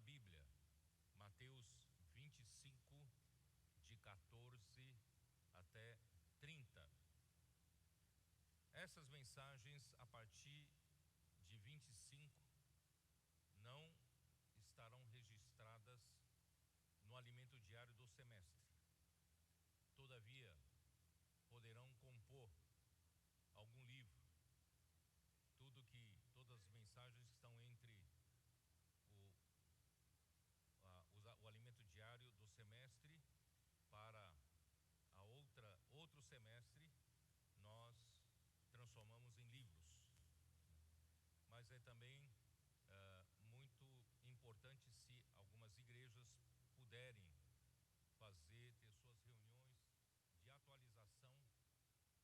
Bíblia, Mateus 25, de 14 até 30. Essas mensagens, a partir de 25, não estarão registradas no alimento diário do semestre. Todavia, poderão compor algum livro. Todas as mensagens que estão entre o alimento diário do semestre para outro semestre, nós transformamos em livros. Mas é também muito importante se algumas igrejas puderem ter suas reuniões de atualização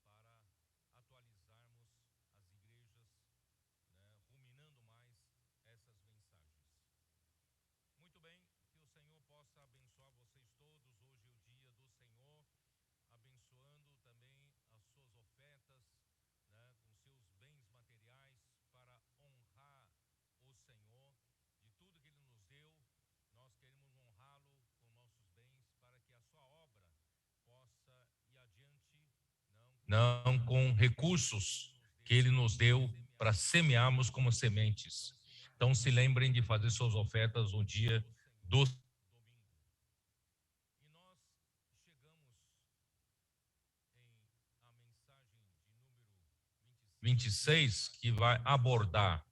para atualizarmos as igrejas, ruminando mais essas mensagens. Muito bem, que o Senhor possa abençoar vocês todos. Hoje é o dia do Senhor, abençoando também as suas ofertas, com seus bens materiais, para honrar o Senhor de tudo que Ele nos deu. Nós queremos honrá-lo com nossos bens, para que a sua obra possa ir adiante, não com recursos que Ele nos deu para semearmos como sementes. Então se lembrem de fazer suas ofertas no dia do domingo. E nós chegamos a mensagem de número 26, que vai abordar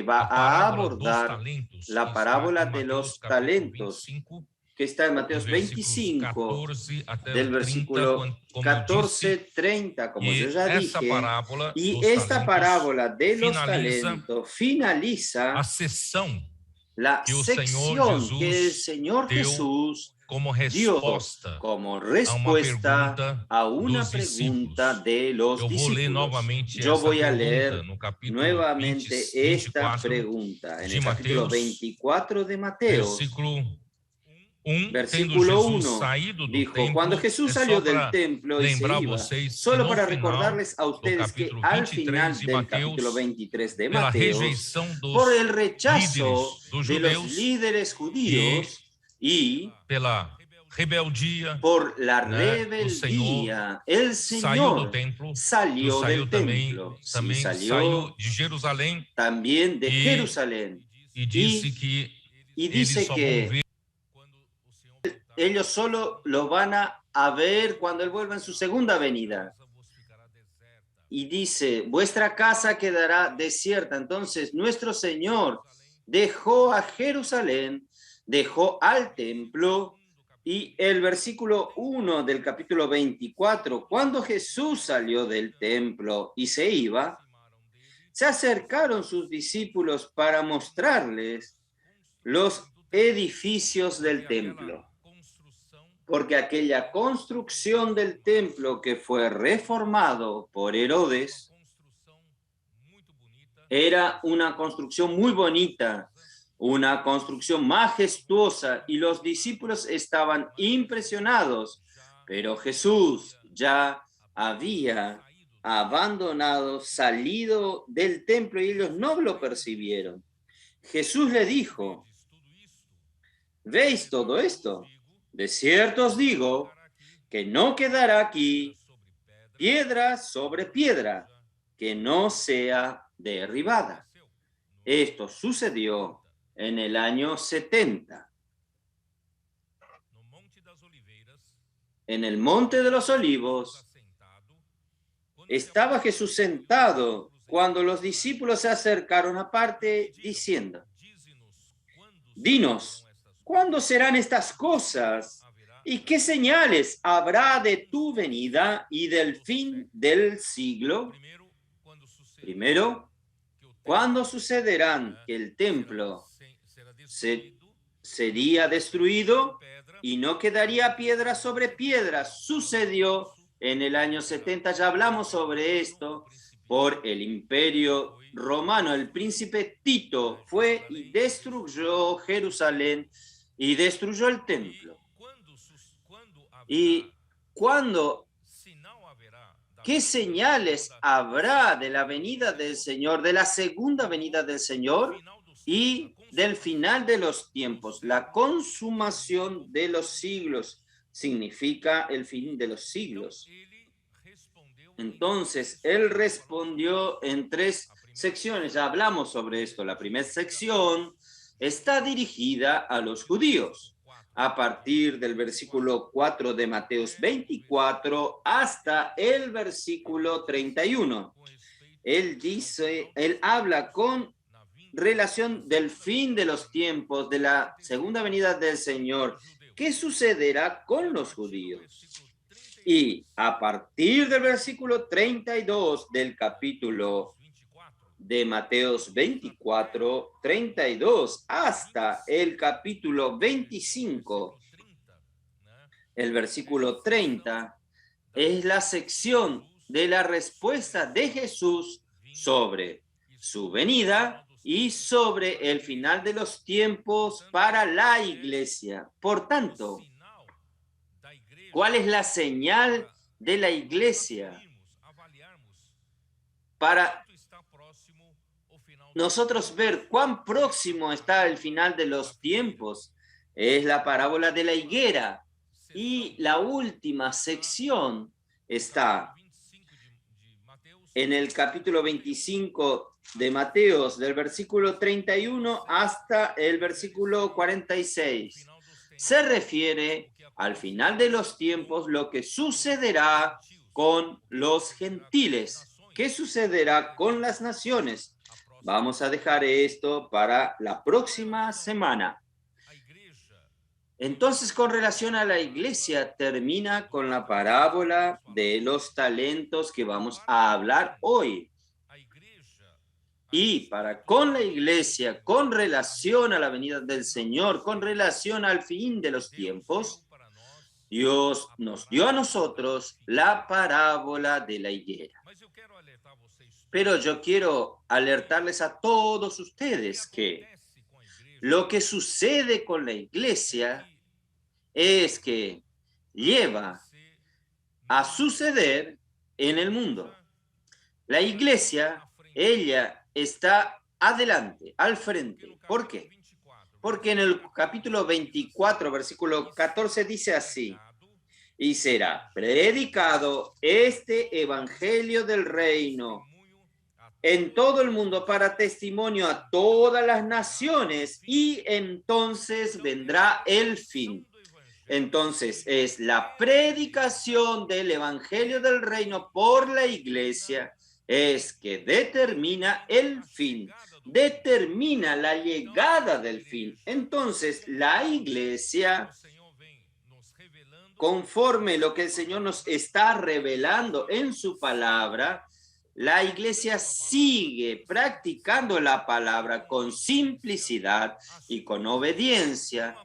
va a a parábola dos abordar talentos, la parábola de los talentos, 25, que está en Mateo dos versículos 25, 14 até del 30, versículo como 14, eu disse. 30, como yo E ya essa dije, parábola y dos esta talentos parábola de los finaliza talentos finaliza a sessão la que o Senhor sección que el Jesus Señor deu Jesús como dio resposta como a uma respuesta pergunta a una dos pregunta discípulos. de los Eu vou ler discípulos. novamente Yo essa voy a pergunta leer no capítulo nuevamente 20, esta 24 pregunta en de el capítulo Mateus, 24 de Mateo. versículo 1, tendo Versículo Jesus 1 saído do dijo, cuando templo, Jesús é salió só del para templo y se lembrar iba, vocês que solo no para final recordarles a do ustedes que capítulo al 23 final de del capítulo Mateus, 23 de pela Mateo, rejeição por el dos rechazo líderes dos de los judeus líderes judíos y pela rebeldia, por la o Senhor rebeldía, el saiu do Señor templo, salió saiu del também templo, sí, saiu salió de Jerusalém también de Jerusalén e disse que eles dice só vão que ver ellos solo lo van a ver cuando Él vuelva en su segunda venida. Y dice, vuestra casa quedará desierta. Entonces, nuestro Señor dejó a Jerusalén, dejó al templo, y el versículo 1 del capítulo 24, cuando Jesús salió del templo y se iba, se acercaron sus discípulos para mostrarles los edificios del templo. Porque aquella construcción del templo que fue reformado por Herodes era una construcción muy bonita, una construcción majestuosa, y los discípulos estaban impresionados, pero Jesús ya había abandonado, salido del templo, y ellos no lo percibieron. Jesús le dijo, ¿veis todo esto? De cierto os digo que no quedará aquí piedra sobre piedra que no sea derribada. Esto sucedió en el año 70. En el Monte de los Olivos estaba Jesús sentado cuando los discípulos se acercaron aparte diciendo, dinos, ¿cuándo serán estas cosas? ¿Y qué señales habrá de tu venida y del fin del siglo? Primero, ¿cuándo sucederán que el templo sería destruido y no quedaría piedra sobre piedra? Sucedió en el año 70, ya hablamos sobre esto, por el imperio romano. El príncipe Tito fue y destruyó Jerusalén y destruyó el templo. ¿Y cuándo? ¿Qué señales habrá de la venida del Señor, de la segunda venida del Señor? y del final de los tiempos. La consumación de los siglos significa el fin de los siglos. Entonces, él respondió en 3 secciones. Ya hablamos sobre esto. La primera sección está dirigida a los judíos, a partir del versículo 4 de Mateos 24 hasta el versículo 31. Él habla con relación del fin de los tiempos, de la segunda venida del Señor. ¿Qué sucederá con los judíos? Y a partir del versículo 32 del capítulo de Mateos 24, 32, hasta el capítulo 25, el versículo 30, es la sección de la respuesta de Jesús sobre su venida y sobre el final de los tiempos para la iglesia. Por tanto, ¿cuál es la señal de la iglesia para nosotros ver cuán próximo está el final de los tiempos? Es la parábola de la higuera. Y la última sección está en el capítulo 25 de Mateos, del versículo 31 hasta el versículo 46. Se refiere al final de los tiempos, lo que sucederá con los gentiles. ¿Qué sucederá con las naciones? Vamos a dejar esto para la próxima semana. Entonces, con relación a la iglesia, termina con la parábola de los talentos que vamos a hablar hoy. Y con la iglesia, con relación a la venida del Señor, con relación al fin de los tiempos, Dios nos dio a nosotros la parábola de la higuera. Pero yo quiero alertarles a todos ustedes que lo que sucede con la iglesia es que lleva a suceder en el mundo. La iglesia, ella está adelante, al frente. ¿Por qué? Porque en el capítulo 24, versículo 14 dice así: y será predicado este evangelio del reino en todo el mundo para testimonio a todas las naciones, y entonces vendrá el fin. Entonces es la predicación del evangelio del reino por la iglesia es que determina el fin, determina la llegada del fin. Entonces la iglesia, conforme lo que el Señor nos está revelando en su palabra, la iglesia sigue practicando la palabra con simplicidad y con obediencia.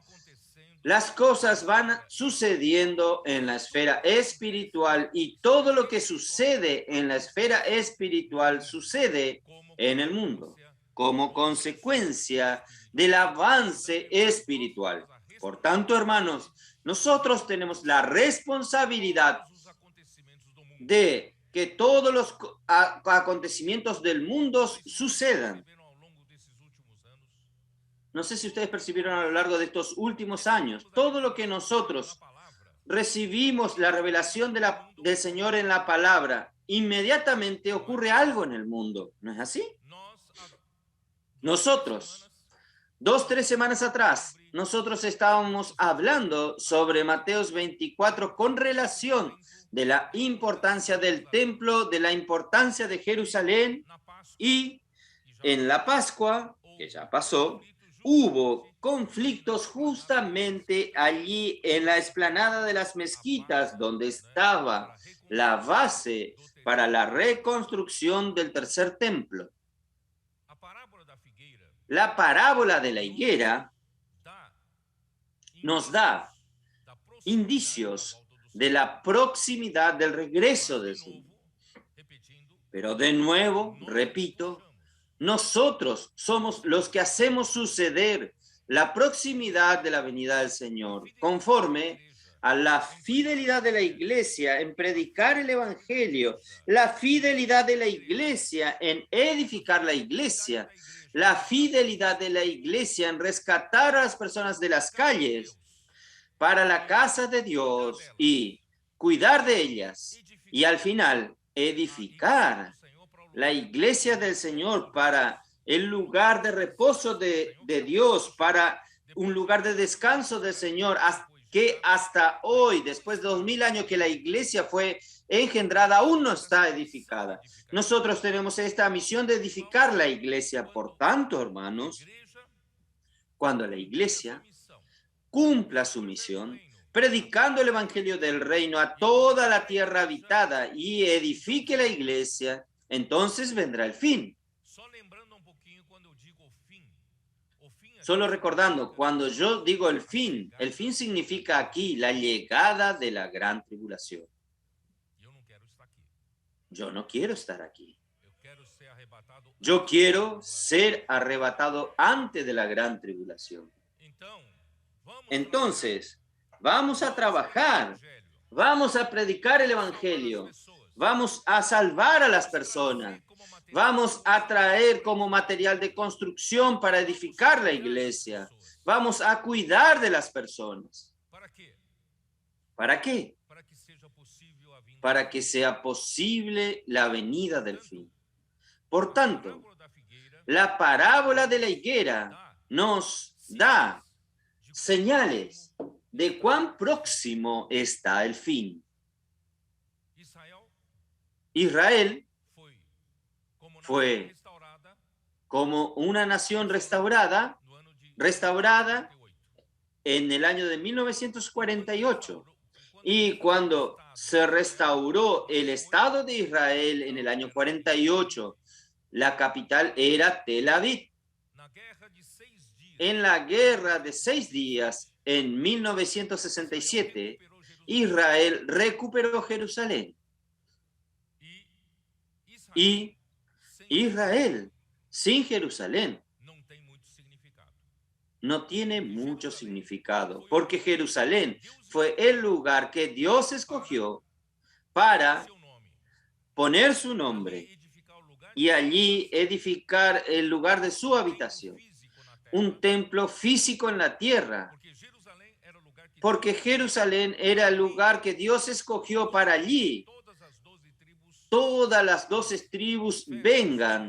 Las cosas van sucediendo en la esfera espiritual y todo lo que sucede en la esfera espiritual sucede en el mundo como consecuencia del avance espiritual. Por tanto, hermanos, nosotros tenemos la responsabilidad de que todos los acontecimientos del mundo sucedan. No sé si ustedes percibieron a lo largo de estos últimos años, todo lo que nosotros recibimos, la revelación del Señor en la palabra, inmediatamente ocurre algo en el mundo. ¿No es así? Nosotros, 2-3 semanas atrás, nosotros estábamos hablando sobre Mateos 24 con relación de la importancia del templo, de la importancia de Jerusalén, y en la Pascua, que ya pasó, hubo conflictos justamente allí en la explanada de las mezquitas, donde estaba la base para la reconstrucción del tercer templo. La parábola de la higuera nos da indicios de la proximidad del regreso del Señor. Pero de nuevo, repito, nosotros somos los que hacemos suceder la proximidad de la venida del Señor, conforme a la fidelidad de la iglesia en predicar el evangelio, la fidelidad de la iglesia en edificar la iglesia, la fidelidad de la iglesia en rescatar a las personas de las calles para la casa de Dios y cuidar de ellas, y al final edificar la iglesia del Señor para el lugar de reposo de Dios, para un lugar de descanso del Señor, que hasta hoy, después de 2000 años que la iglesia fue engendrada, aún no está edificada. Nosotros tenemos esta misión de edificar la iglesia. Por tanto, hermanos, cuando la iglesia cumpla su misión, predicando el evangelio del reino a toda la tierra habitada y edifique la iglesia, entonces vendrá el fin. Solo recordando, cuando yo digo el fin significa aquí la llegada de la gran tribulación. Yo no quiero estar aquí. Yo quiero ser arrebatado antes de la gran tribulación. Entonces, vamos a trabajar, vamos a predicar el evangelio, vamos a salvar a las personas, vamos a traer como material de construcción para edificar la iglesia, vamos a cuidar de las personas. ¿Para qué? Para que sea posible la venida del fin. Por tanto, la parábola de la higuera nos da señales de cuán próximo está el fin. Israel fue como una nación restaurada en el año de 1948. Y cuando se restauró el Estado de Israel en el año 48, la capital era Tel Aviv. En la guerra de 6 días, en 1967, Israel recuperó Jerusalén. Y Israel sin Jerusalén no tiene mucho significado, porque Jerusalén fue el lugar que Dios escogió para poner su nombre y allí edificar el lugar de su habitación, un templo físico en la tierra, porque Jerusalén era el lugar que Dios escogió para allí. Todas las 12 tribus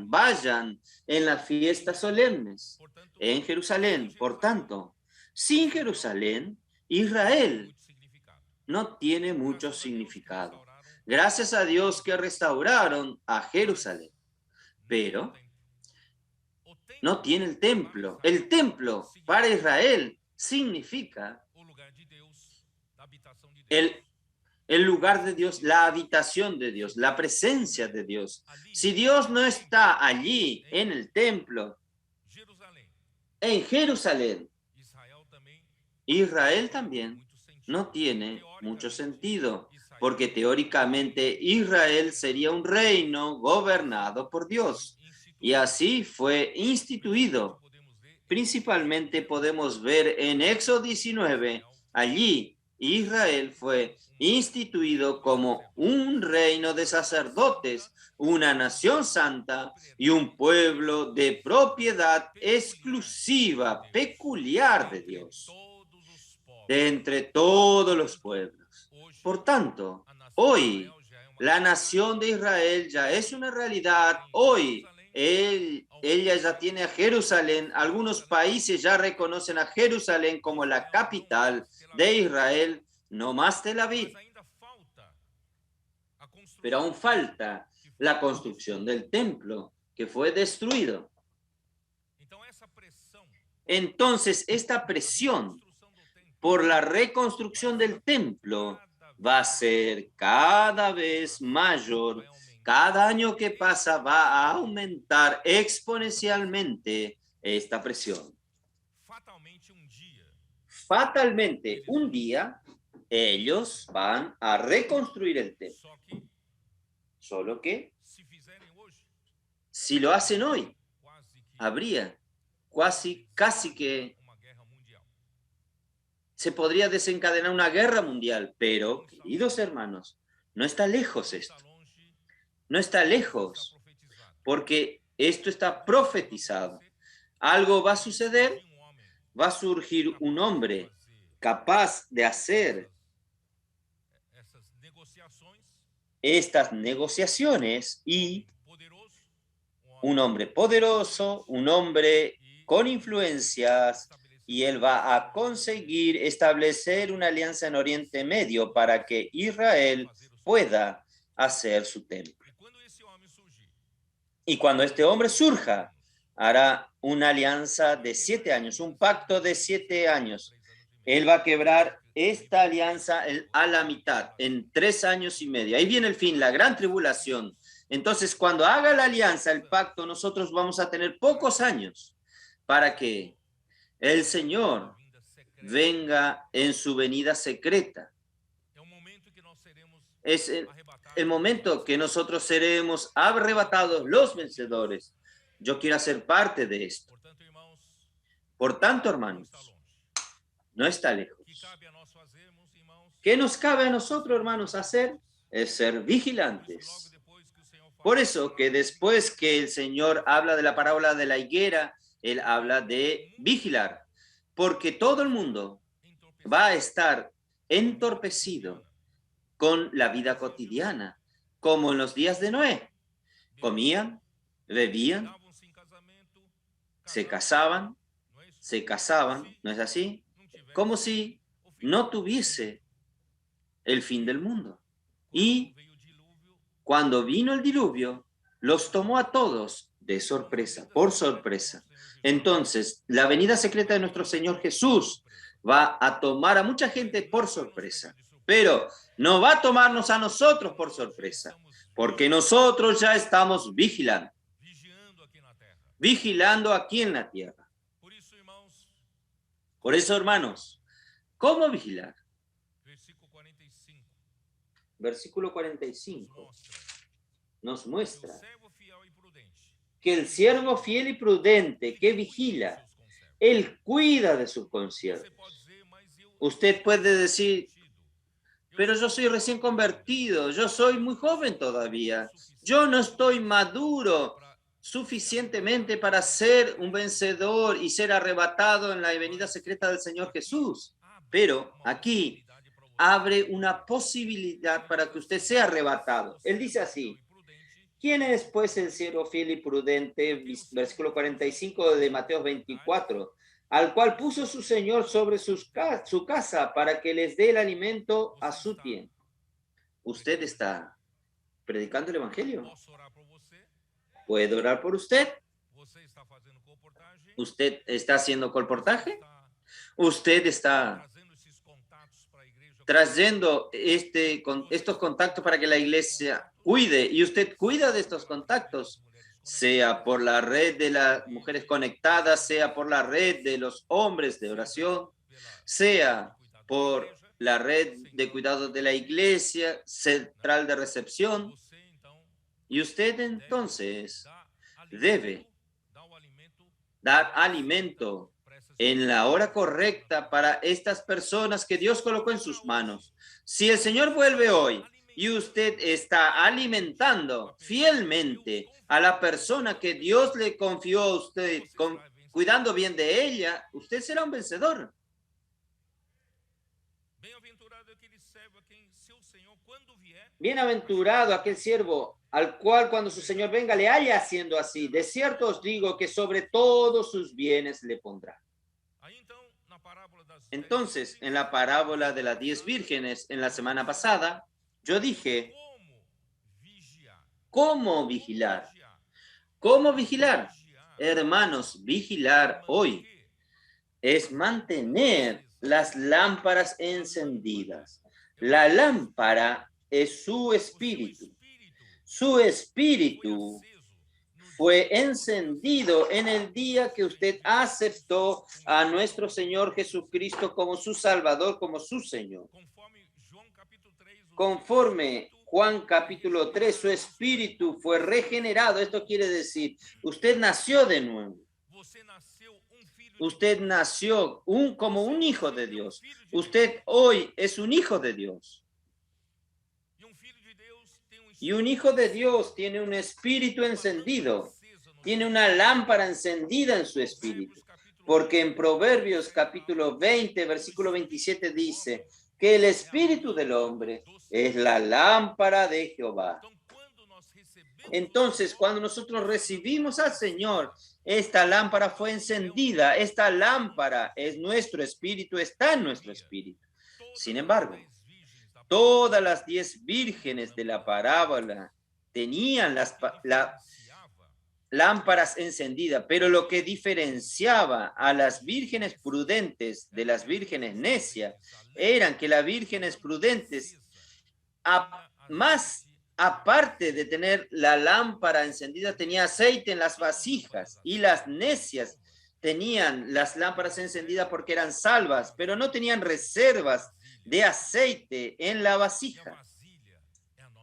vayan en las fiestas solemnes en Jerusalén. Por tanto, sin Jerusalén, Israel no tiene mucho significado. Gracias a Dios que restauraron a Jerusalén, pero no tiene el templo. El templo para Israel significa el lugar de Dios, la habitación de Dios, la presencia de Dios. Si Dios no está allí en el templo, en Jerusalén, Israel también no tiene mucho sentido, porque teóricamente Israel sería un reino gobernado por Dios. Y así fue instituido. Principalmente podemos ver en Éxodo 19, allí Israel fue instituido como un reino de sacerdotes, una nación santa y un pueblo de propiedad exclusiva, peculiar de Dios, de entre todos los pueblos. Por tanto, hoy la nación de Israel ya es una realidad. Hoy ella ya tiene a Jerusalén. Algunos países ya reconocen a Jerusalén como la capital de Israel, no más Tel Aviv. Pero aún falta la construcción del templo, que fue destruido. Entonces, esta presión por la reconstrucción del templo va a ser cada vez mayor. Cada año que pasa va a aumentar exponencialmente esta presión. Fatalmente, un día, ellos van a reconstruir el templo. Solo que, si lo hacen hoy, habría casi que se podría desencadenar una guerra mundial, pero, queridos hermanos, no está lejos esto. No está lejos, porque esto está profetizado. Algo va a suceder, va a surgir un hombre capaz de hacer estas negociaciones y un hombre poderoso, un hombre con influencias, y él va a conseguir establecer una alianza en Oriente Medio para que Israel pueda hacer su templo. Y cuando este hombre surja, hará una alianza de 7 años, un pacto de 7 años. Él va a quebrar esta alianza a la mitad, en 3 años y medio. Ahí viene el fin, la gran tribulación. Entonces, cuando haga la alianza, el pacto, nosotros vamos a tener pocos años para que el Señor venga en su venida secreta. Es el momento que nosotros seremos arrebatados los vencedores. Yo quiero hacer parte de esto. Por tanto, hermanos, no está lejos. ¿Qué nos cabe a nosotros, hermanos, hacer? Es ser vigilantes. Por eso que después que el Señor habla de la parábola de la higuera, Él habla de vigilar, porque todo el mundo va a estar entorpecido con la vida cotidiana, como en los días de Noé. Comían, bebían, se casaban, ¿no es así? Como si no tuviese el fin del mundo. Y cuando vino el diluvio, los tomó a todos de sorpresa, por sorpresa. Entonces, la venida secreta de nuestro Señor Jesús va a tomar a mucha gente por sorpresa, pero no va a tomarnos a nosotros por sorpresa, porque nosotros ya estamos vigilando aquí en la tierra. Por eso, hermanos, ¿cómo vigilar? Versículo 45 nos muestra que el siervo fiel y prudente que vigila, él cuida de sus consiervos. Usted puede decir, pero yo soy recién convertido, yo soy muy joven todavía, yo no estoy maduro suficientemente para ser un vencedor y ser arrebatado en la venida secreta del Señor Jesús. Pero aquí abre una posibilidad para que usted sea arrebatado. Él dice así: ¿quién es pues el siervo fiel y prudente? Versículo 45 de Mateo 24, al cual puso su Señor sobre su casa para que les dé el alimento a su tiempo. ¿Usted está predicando el evangelio? ¿Puedo orar por usted? ¿Usted está haciendo colportaje? ¿Usted está trayendo estos contactos para que la iglesia cuide, y usted cuida de estos contactos, sea por la red de las mujeres conectadas, sea por la red de los hombres de oración, sea por la red de cuidado de la iglesia, central de recepción? Y usted entonces debe dar alimento en la hora correcta para estas personas que Dios colocó en sus manos. Si el Señor vuelve hoy y usted está alimentando fielmente a la persona que Dios le confió a usted, cuidando bien de ella, usted será un vencedor. Bienaventurado aquel siervo al cual cuando su Señor venga le haya haciendo así. De cierto os digo que sobre todos sus bienes le pondrá. Entonces, en la parábola de las 10 vírgenes, en la semana pasada, yo dije, ¿cómo vigilar? ¿Cómo vigilar? Hermanos, vigilar hoy es mantener las lámparas encendidas. La lámpara es su espíritu. Su espíritu fue encendido en el día que usted aceptó a nuestro Señor Jesucristo como su Salvador, como su Señor. Conforme Juan capítulo 3, su espíritu fue regenerado. Esto quiere decir, usted nació de nuevo. Usted nació como un hijo de Dios. Usted hoy es un hijo de Dios. Y un hijo de Dios tiene un espíritu encendido, tiene una lámpara encendida en su espíritu. Porque en Proverbios capítulo 20, versículo 27 dice que el espíritu del hombre es la lámpara de Jehová. Entonces, cuando nosotros recibimos al Señor, esta lámpara fue encendida. Esta lámpara es nuestro espíritu, está en nuestro espíritu. Sin embargo, todas las 10 vírgenes de la parábola tenían las lámparas encendidas, pero lo que diferenciaba a las vírgenes prudentes de las vírgenes necias eran que las vírgenes prudentes, aparte de tener la lámpara encendida, tenía aceite en las vasijas, y las necias tenían las lámparas encendidas porque eran salvas, pero no tenían reservas de aceite en la vasija.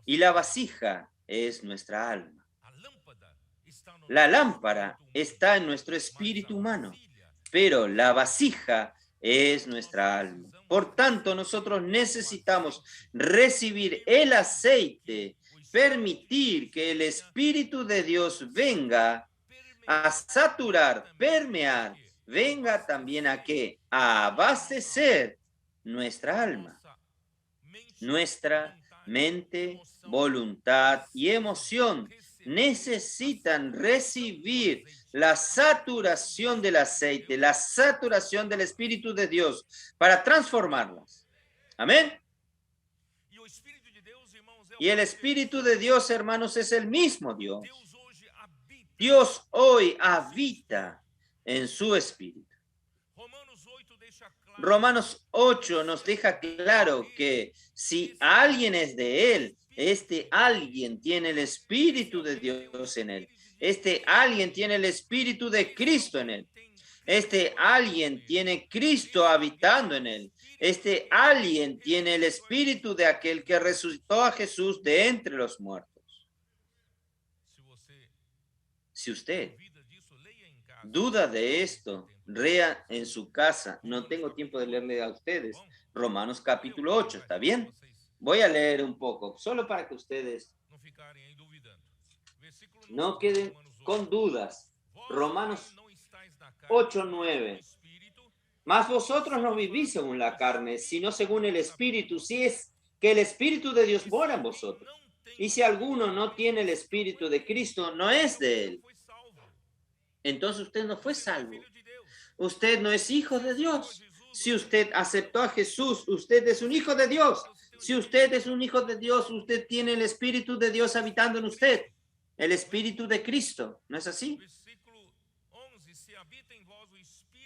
Y la vasija es nuestra alma. La lámpara está en nuestro espíritu humano, pero la vasija es nuestra alma. Por tanto, nosotros necesitamos recibir el aceite, permitir que el Espíritu de Dios venga a saturar, permear, venga también a ¿qué? A abastecer nuestra alma, nuestra mente, voluntad y emoción. Necesitan recibir la saturación del aceite, la saturación del Espíritu de Dios para transformarlas. Amén. Y el Espíritu de Dios, hermanos, es el mismo Dios. Dios hoy habita en su Espíritu. Romanos 8 nos deja claro que si alguien es de Él, este alguien tiene el Espíritu de Dios en él. Este alguien tiene el Espíritu de Cristo en él. Este alguien tiene Cristo habitando en él. Este alguien tiene el Espíritu de aquel que resucitó a Jesús de entre los muertos. Si usted duda de esto, lea en su casa. No tengo tiempo de leerle a ustedes. Romanos capítulo 8, ¿está bien? Voy a leer un poco, solo para que ustedes no queden con dudas. Romanos 8:9. Mas vosotros no vivís según la carne, sino según el Espíritu, si es que el Espíritu de Dios mora en vosotros. Y si alguno no tiene el Espíritu de Cristo, no es de él. Entonces usted no fue salvo. Usted no es hijo de Dios. Si usted aceptó a Jesús, usted es un hijo de Dios. Si usted es un hijo de Dios, usted tiene el Espíritu de Dios habitando en usted. El Espíritu de Cristo. ¿No es así?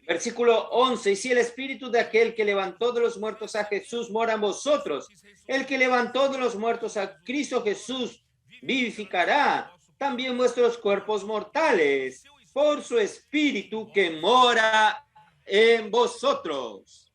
Versículo 11. Y si el Espíritu de aquel que levantó de los muertos a Jesús mora en vosotros, el que levantó de los muertos a Cristo Jesús vivificará también vuestros cuerpos mortales por su Espíritu que mora en vosotros.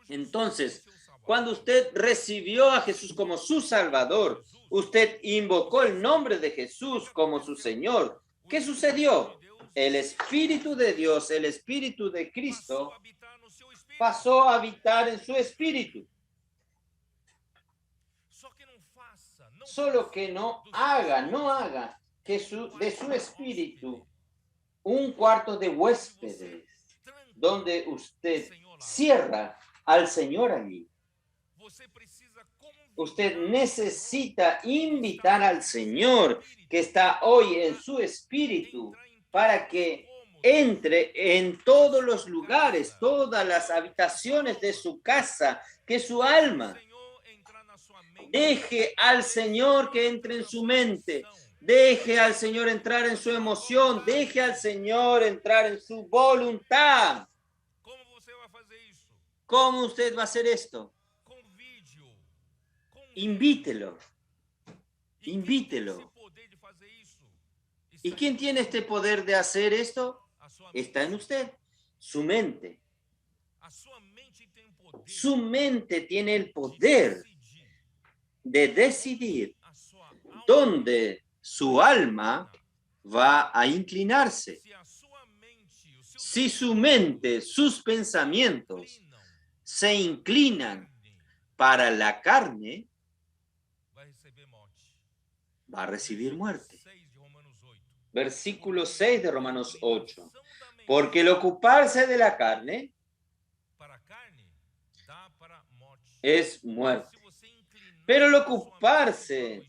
Entonces, cuando usted recibió a Jesús como su Salvador, usted invocó el nombre de Jesús como su Señor. ¿Qué sucedió? El Espíritu de Dios, el Espíritu de Cristo, pasó a habitar en su espíritu. Solo que no haga que de su espíritu un cuarto de huéspedes, donde usted cierra al Señor allí. Usted necesita invitar al Señor que está hoy en su espíritu para que entre en todos los lugares, todas las habitaciones de su casa, que su alma deje al Señor que entre en su mente, deje al Señor entrar en su emoción, deje al Señor entrar en su voluntad. ¿Cómo usted va a hacer esto? Invítelo. Invítelo. ¿Y quién tiene este poder de hacer esto? Está en usted. Su mente. Su mente tiene el poder de decidir dónde su alma va a inclinarse. Si su mente, sus pensamientos se inclinan para la carne, va a recibir muerte. Versículo 6 de Romanos 8. Porque el ocuparse de la carne es muerte. Pero el ocuparse,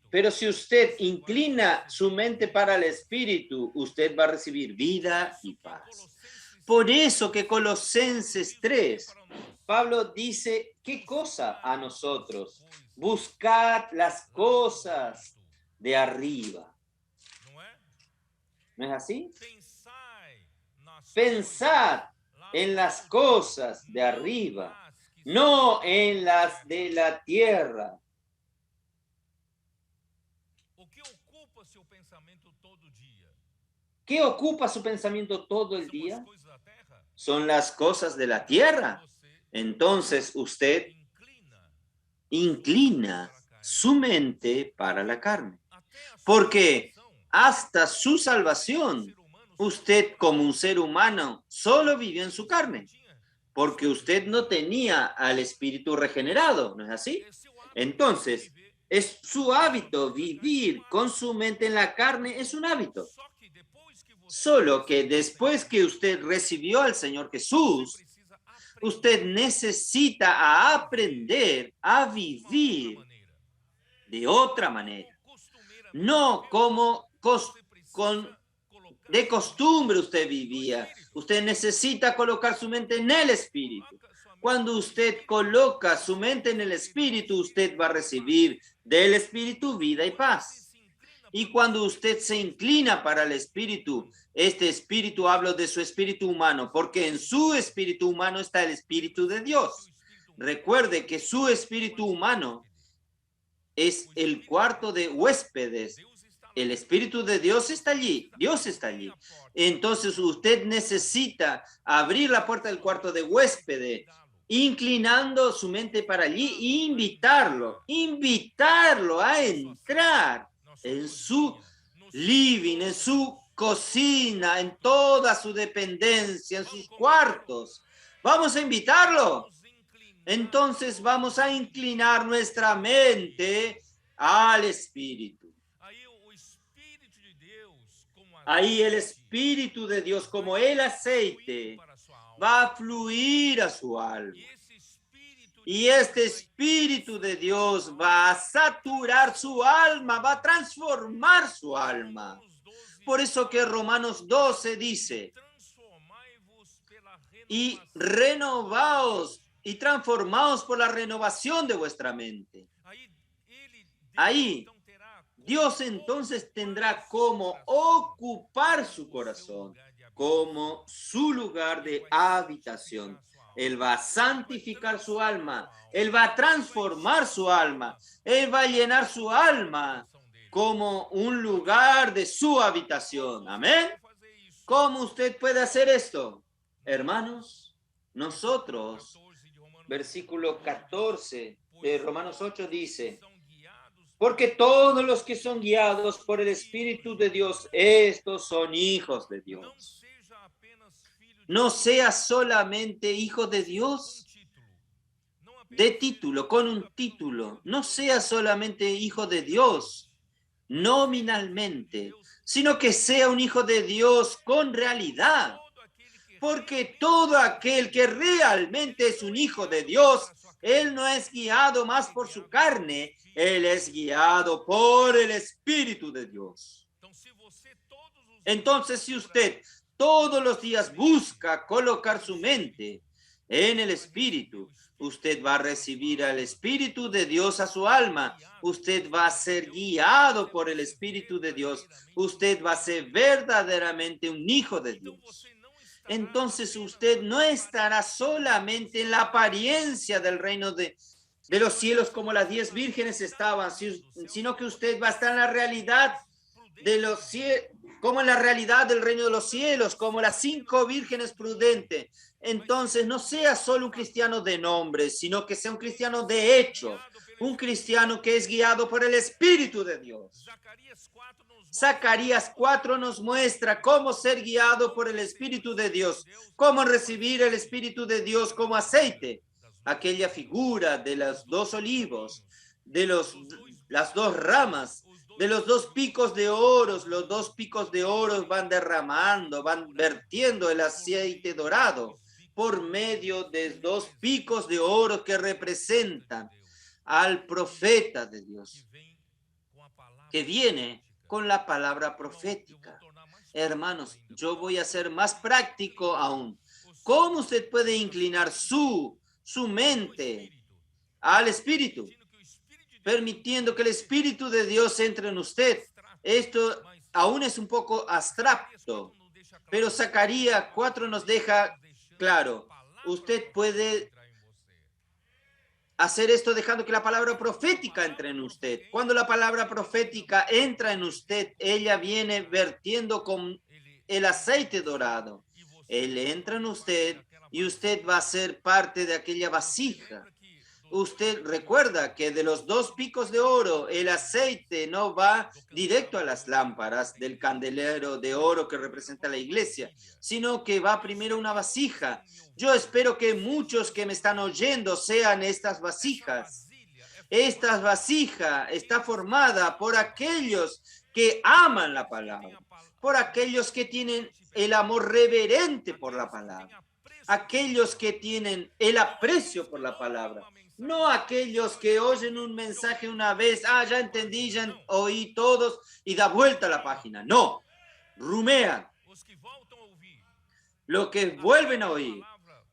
pero si usted inclina su mente para el espíritu, usted va a recibir vida y paz. Por eso que Colosenses 3, Pablo dice, ¿qué cosa a nosotros? Buscad las cosas de arriba. ¿No es así? Pensad en las cosas de arriba, no en las de la tierra. ¿Qué ocupa su pensamiento todo el día? Son las cosas de la tierra. Entonces usted inclina su mente para la carne. Porque hasta su salvación, usted como un ser humano solo vivió en su carne. Porque usted no tenía al espíritu regenerado, ¿no es así? Entonces, es su hábito vivir con su mente en la carne, es un hábito. Solo que después que usted recibió al Señor Jesús, usted necesita aprender a vivir de otra manera. No como de costumbre usted vivía. Usted necesita colocar su mente en el Espíritu. Cuando usted coloca su mente en el Espíritu, usted va a recibir del Espíritu vida y paz. Y cuando usted se inclina para el Espíritu, este Espíritu, hablo de su espíritu humano, porque en su espíritu humano está el Espíritu de Dios. Recuerde que su espíritu humano es el cuarto de huéspedes. El Espíritu de Dios está allí, Dios está allí. Entonces usted necesita abrir la puerta del cuarto de huéspedes, inclinando su mente para allí e invitarlo a entrar en su living, en su cocina, en toda su dependencia, en sus cuartos. Vamos a invitarlo. Entonces vamos a inclinar nuestra mente al Espíritu. Ahí el Espíritu de Dios, como el aceite, va a fluir a su alma. Y este Espíritu de Dios va a saturar su alma, va a transformar su alma. Por eso que Romanos 12 dice, y renovaos y transformaos por la renovación de vuestra mente. Ahí Dios entonces tendrá como ocupar su corazón, como su lugar de habitación. Él va a santificar su alma, Él va a transformar su alma, Él va a llenar su alma como un lugar de su habitación. Amén. ¿Cómo usted puede hacer esto? Hermanos, nosotros, versículo 14 de Romanos 8 dice, porque todos los que son guiados por el Espíritu de Dios, estos son hijos de Dios. No sea solamente hijo de Dios de título, con un título. No sea solamente hijo de Dios nominalmente, sino que sea un hijo de Dios con realidad. Porque todo aquel que realmente es un hijo de Dios, él no es guiado más por su carne, él es guiado por el Espíritu de Dios. Entonces, si usted todos los días busca colocar su mente en el Espíritu, usted va a recibir al Espíritu de Dios a su alma. Usted va a ser guiado por el Espíritu de Dios. Usted va a ser verdaderamente un hijo de Dios. Entonces usted no estará solamente en la apariencia del reino de los cielos como las 10 vírgenes estaban, sino que usted va a estar en la realidad de los como en la realidad del reino de los cielos, como las 5 vírgenes prudentes. Entonces no sea solo un cristiano de nombre, sino que sea un cristiano de hecho, un cristiano que es guiado por el Espíritu de Dios. Zacarías 4 nos muestra cómo ser guiado por el Espíritu de Dios, cómo recibir el Espíritu de Dios como aceite, aquella figura de los 2 olivos, de las 2 ramas, de los 2 picos de oro. Los 2 picos de oro van derramando, van vertiendo el aceite dorado por medio de 2 picos de oro que representan al profeta de Dios, que viene con la palabra profética. Hermanos, yo voy a ser más práctico aún. ¿Cómo usted puede inclinar su mente al Espíritu, permitiendo que el Espíritu de Dios entre en usted? Esto aún es un poco abstracto, pero Zacarías 4 nos deja claro. Usted puede hacer esto dejando que la palabra profética entre en usted. Cuando la palabra profética entra en usted, ella viene vertiendo con el aceite dorado. Él entra en usted y usted va a ser parte de aquella vasija. Usted recuerda que de los 2 picos de oro, el aceite no va directo a las lámparas del candelero de oro que representa la iglesia, sino que va primero a una vasija. Yo espero que muchos que me están oyendo sean estas vasijas. Esta vasija está formada por aquellos que aman la palabra, por aquellos que tienen el amor reverente por la palabra, aquellos que tienen el aprecio por la palabra. No aquellos que oyen un mensaje una vez, ya entendí, ya oí todos y da vuelta a la página. No, rumean. Lo que vuelven a oír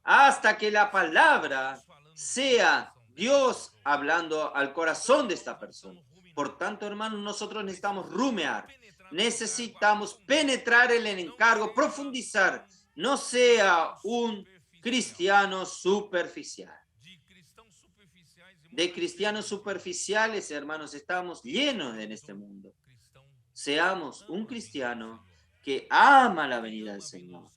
hasta que la palabra sea Dios hablando al corazón de esta persona. Por tanto, hermanos, nosotros necesitamos rumear, necesitamos penetrar el encargo, profundizar, no sea un cristiano superficial. De cristianos superficiales, hermanos, estamos llenos en este mundo. Seamos un cristiano que ama la venida del Señor.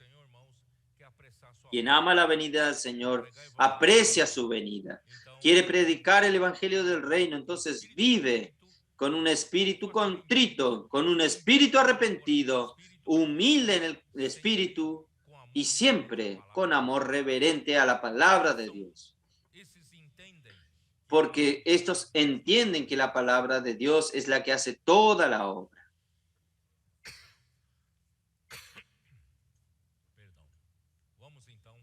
Quien ama la venida del Señor aprecia su venida. Quiere predicar el evangelio del reino, entonces vive con un espíritu contrito, con un espíritu arrepentido, humilde en el espíritu y siempre con amor reverente a la palabra de Dios. Porque estos entienden que la palabra de Dios es la que hace toda la obra.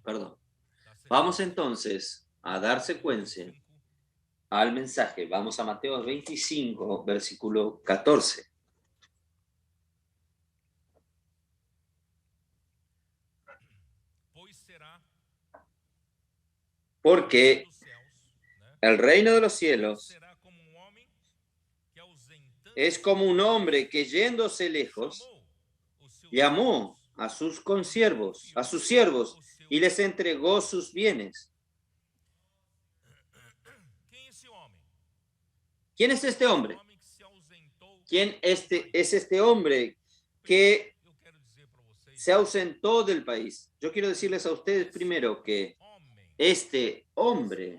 Perdón. Vamos entonces a dar secuencia al mensaje. Vamos a Mateo 25, versículo 14. Porque el reino de los cielos es como un hombre que yéndose lejos llamó a sus consiervos, a sus siervos, y les entregó sus bienes. ¿Quién es este hombre? ¿Quién es este hombre que se ausentó del país? Yo quiero decirles a ustedes primero que este hombre,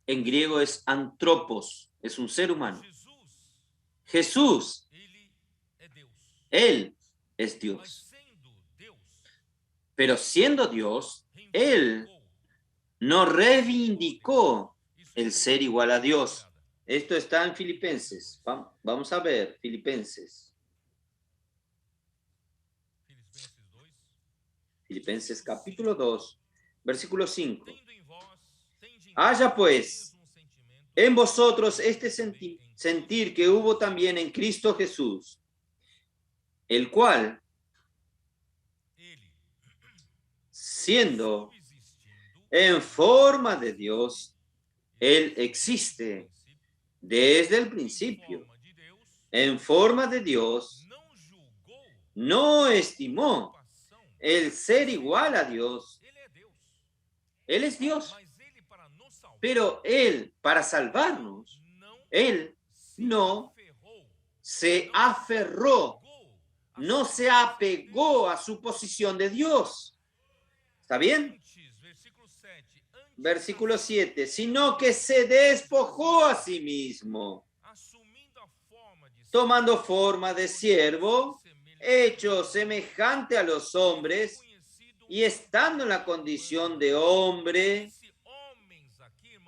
en griego es antropos, es un ser humano. Jesús, Él es Dios. Pero siendo Dios, Él no reivindicó el ser igual a Dios. Esto está en Filipenses. Vamos a ver, Filipenses. Filipenses capítulo 2, versículo 5. Haya pues en vosotros este sentir que hubo también en Cristo Jesús, el cual, siendo en forma de Dios, Él existe desde el principio. En forma de Dios, no estimó el ser igual a Dios. Él es Dios. Pero Él, para salvarnos, Él no se aferró, no se apegó a su posición de Dios. ¿Está bien? Versículo 7, sino que se despojó a sí mismo, tomando forma de siervo, hecho semejante a los hombres, y estando en la condición de hombre.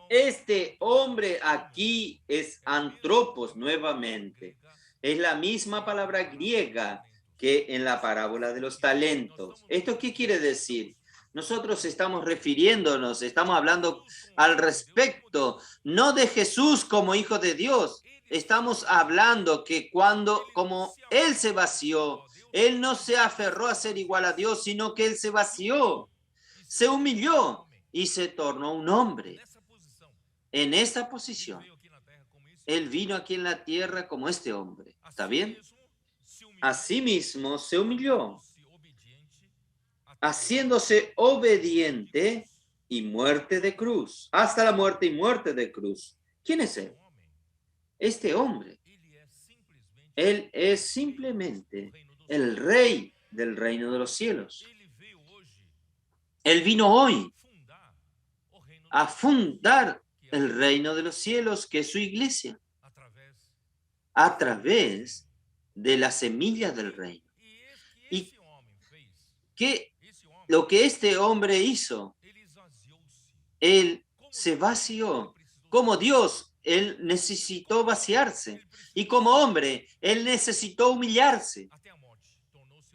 Este hombre aquí es antropos nuevamente. Es la misma palabra griega que en la parábola de los talentos. ¿Esto qué quiere decir? Nosotros estamos refiriéndonos, estamos hablando al respecto, no de Jesús como hijo de Dios. Estamos hablando que como Él se vació, Él no se aferró a ser igual a Dios, sino que Él se vació, se humilló y se tornó un hombre. En esta posición, Él vino aquí en la tierra como este hombre. ¿Está bien? Asimismo se humilló, haciéndose obediente y muerte de cruz, hasta la muerte y muerte de cruz. ¿Quién es Él? Este hombre. Él es simplemente el rey del reino de los cielos. Él vino hoy a fundar el reino de los cielos, que es su iglesia, a través de la semilla del reino. Y lo que este hombre hizo, él se vació. Como Dios, él necesitó vaciarse. Y como hombre, él necesitó humillarse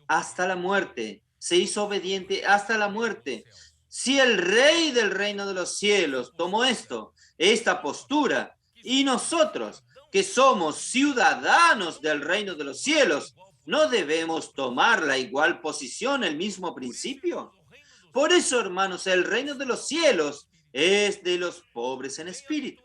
hasta la muerte. Se hizo obediente hasta la muerte. Si el rey del reino de los cielos tomó esta postura, y nosotros, que somos ciudadanos del reino de los cielos, ¿no debemos tomar la igual posición, el mismo principio? Por eso, hermanos, el reino de los cielos es de los pobres en espíritu.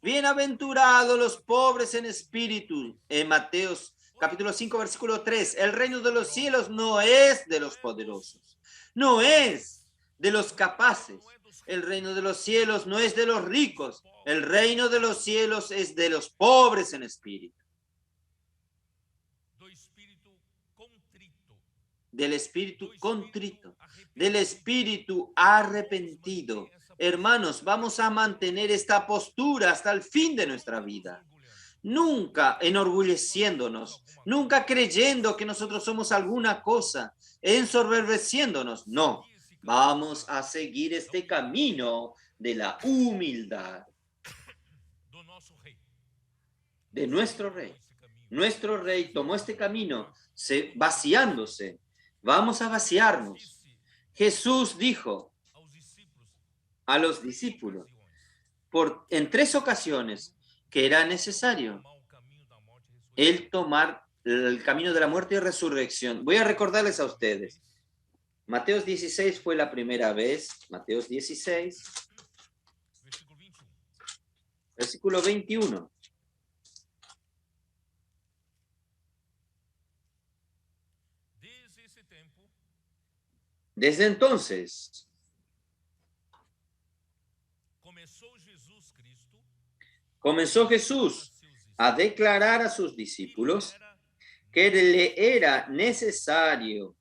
Bienaventurados los pobres en espíritu. En Mateo capítulo 5, versículo 3, el reino de los cielos no es de los poderosos, no es de los capaces. El reino de los cielos no es de los ricos. El reino de los cielos es de los pobres en espíritu. Del espíritu contrito, del espíritu arrepentido. Hermanos, vamos a mantener esta postura hasta el fin de nuestra vida. Nunca enorgulleciéndonos, nunca creyendo que nosotros somos alguna cosa, ensoberbeciéndonos. No, vamos a seguir este camino de la humildad de nuestro rey. Nuestro rey tomó este camino vaciándose. Vamos a vaciarnos. Jesús dijo a los discípulos en 3 ocasiones que era necesario él tomar el camino de la muerte y resurrección. Voy a recordarles a ustedes. Mateo 16 fue la primera vez. Mateo 16, versículo 21. Desde entonces, comenzó Jesús a declarar a sus discípulos que le era necesario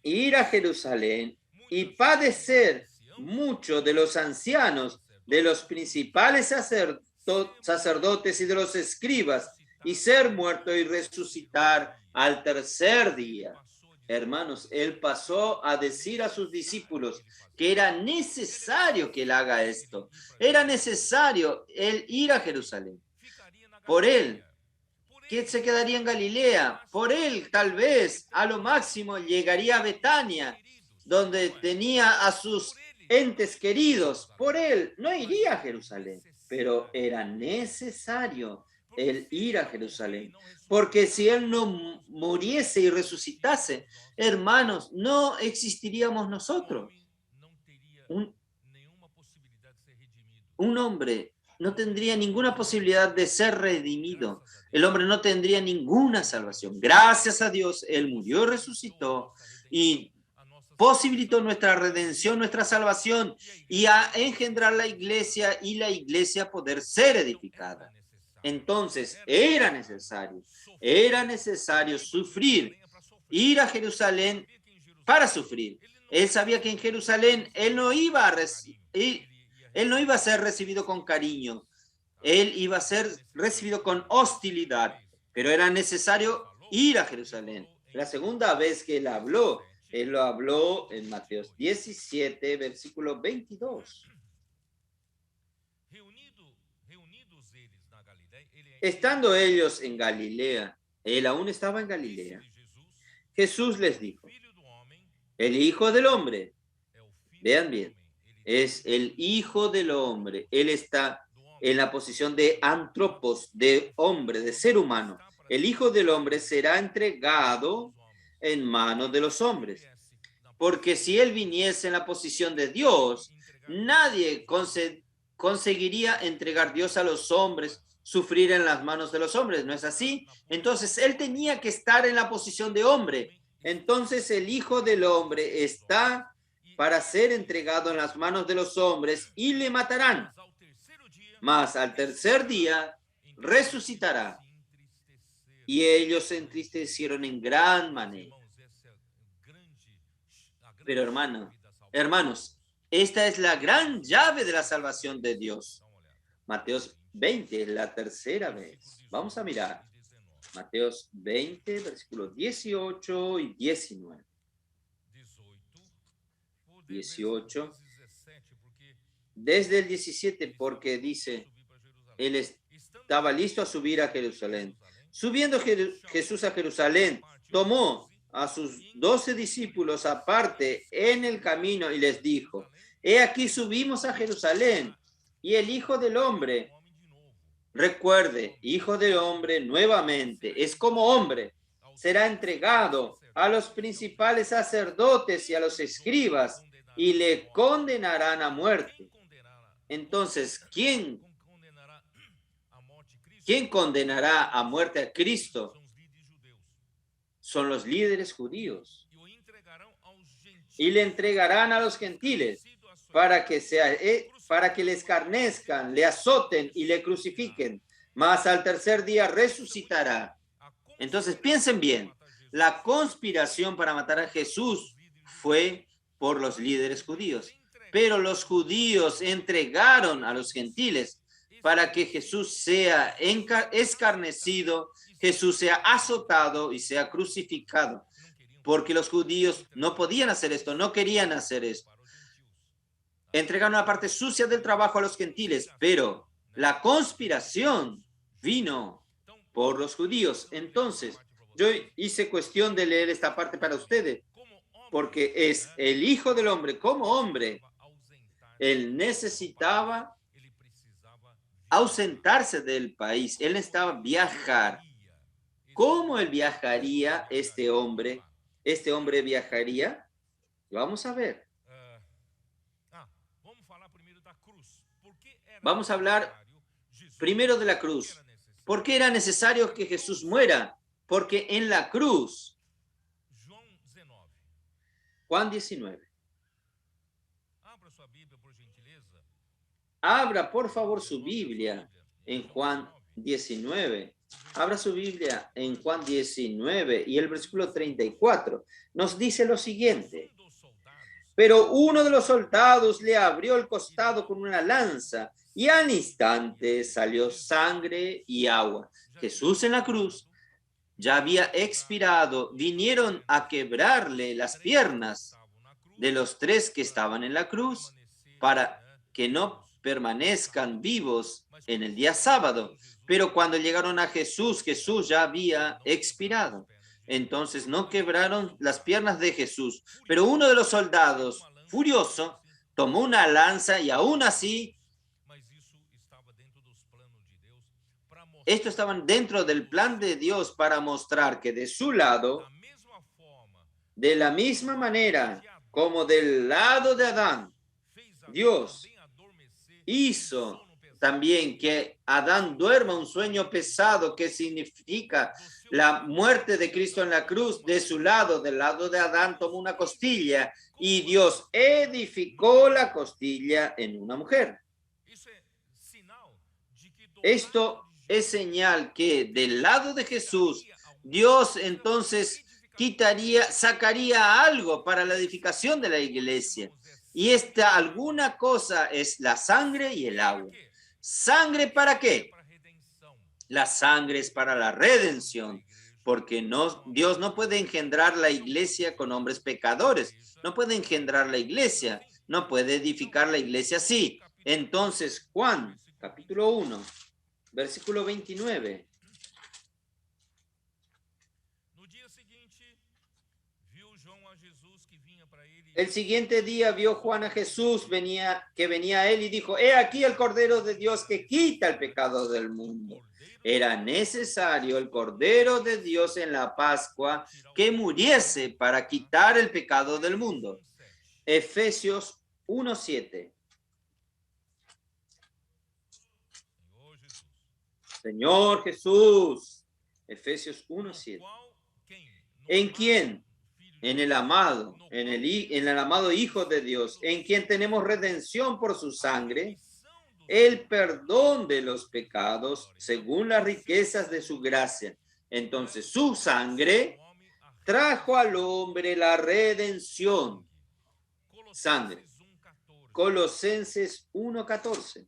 ir a Jerusalén y padecer mucho de los ancianos, de los principales sacerdotes y de los escribas, y ser muerto y resucitar al tercer día. Hermanos, él pasó a decir a sus discípulos que era necesario que él haga esto. Era necesario él ir a Jerusalén. Por él, que se quedaría en Galilea. Por él, tal vez, a lo máximo, llegaría a Betania, donde tenía a sus entes queridos. Por él, no iría a Jerusalén, pero era necesario el ir a Jerusalén, porque si él no muriese y resucitase, hermanos, no existiríamos nosotros. Un hombre no tendría ninguna posibilidad de ser redimido. El hombre no tendría ninguna salvación. Gracias a Dios, él murió y resucitó, y posibilitó nuestra redención, nuestra salvación y a engendrar la iglesia y la iglesia poder ser edificada. Entonces era necesario sufrir, ir a Jerusalén para sufrir. Él sabía que en Jerusalén él no iba a ser recibido con cariño, él iba a ser recibido con hostilidad, pero era necesario ir a Jerusalén. La segunda vez que él lo habló en Mateo 17, versículo 22. Estando ellos en Galilea, él aún estaba en Galilea, Jesús les dijo, el Hijo del Hombre, vean bien, es el Hijo del Hombre, él está en la posición de antropos, de hombre, de ser humano. El Hijo del Hombre será entregado en manos de los hombres, porque si él viniese en la posición de Dios, nadie conseguiría entregar Dios a los hombres, sufrir en las manos de los hombres, ¿no es así? Entonces él tenía que estar en la posición de hombre. Entonces el Hijo del Hombre está para ser entregado en las manos de los hombres y le matarán. Mas al tercer día resucitará. Y ellos se entristecieron en gran manera. Pero hermanos, esta es la gran llave de la salvación de Dios. Mateo 20, la tercera vez. Vamos a mirar. Mateo 20, versículos 18 y 19. 18. Desde el 17, porque dice, él estaba listo a subir a Jerusalén. Subiendo Jesús a Jerusalén, tomó a sus 12 discípulos aparte en el camino y les dijo, he aquí subimos a Jerusalén y el Hijo del Hombre, recuerde, Hijo del Hombre nuevamente, es como hombre, será entregado a los principales sacerdotes y a los escribas y le condenarán a muerte. Entonces, ¿quién condenará a muerte a Cristo? Son los líderes judíos. Y le entregarán a los gentiles para que le escarnezcan, le azoten y le crucifiquen. Mas al tercer día resucitará. Entonces piensen bien, la conspiración para matar a Jesús fue por los líderes judíos, pero los judíos entregaron a los gentiles para que Jesús sea escarnecido, Jesús sea azotado y sea crucificado, porque los judíos no podían hacer esto, no querían hacer esto. Entregaron la parte sucia del trabajo a los gentiles, pero la conspiración vino por los judíos. Entonces, yo hice cuestión de leer esta parte para ustedes, porque es el Hijo del Hombre como hombre. Él necesitaba ausentarse del país, él necesitaba viajar. ¿Cómo él viajaría este hombre? Este hombre viajaría. Vamos a ver. Vamos a hablar primero de la cruz. ¿Por qué era necesario que Jesús muera? Porque en la cruz, Juan 19. Abra, por favor, su Biblia en Juan 19. Abra su Biblia en Juan 19 y el versículo 34 nos dice lo siguiente. Pero uno de los soldados le abrió el costado con una lanza y al instante salió sangre y agua. Jesús en la cruz ya había expirado. Vinieron a quebrarle las piernas de los 3 que estaban en la cruz para que no permanezcan vivos en el día sábado. Pero cuando llegaron a Jesús, Jesús ya había expirado. Entonces no quebraron las piernas de Jesús. Pero uno de los soldados, furioso, tomó una lanza y aún así, esto estaba dentro del plan de Dios para mostrar que de su lado, de la misma manera como del lado de Adán, Dios hizo también que Adán duerma un sueño pesado, que significa la muerte de Cristo en la cruz. De su lado, del lado de Adán, tomó una costilla y Dios edificó la costilla en una mujer. Esto es señal que del lado de Jesús, Dios entonces sacaría algo para la edificación de la iglesia. Y esta alguna cosa es la sangre y el agua. ¿Sangre para qué? La sangre es para la redención, porque Dios no puede engendrar la iglesia con hombres pecadores. No puede engendrar la iglesia, no puede edificar la iglesia así. Entonces, Juan, capítulo 1, versículo 29. El siguiente día vio Juan a Jesús que venía a él y dijo: he aquí el Cordero de Dios que quita el pecado del mundo. Era necesario el Cordero de Dios en la Pascua que muriese para quitar el pecado del mundo. Efesios 1:7. Señor Jesús. Efesios 1:7. ¿En quién? En el amado, en el amado Hijo de Dios, en quien tenemos redención por su sangre, el perdón de los pecados según las riquezas de su gracia. Entonces su sangre trajo al hombre la redención. Sangre. Colosenses 1:14.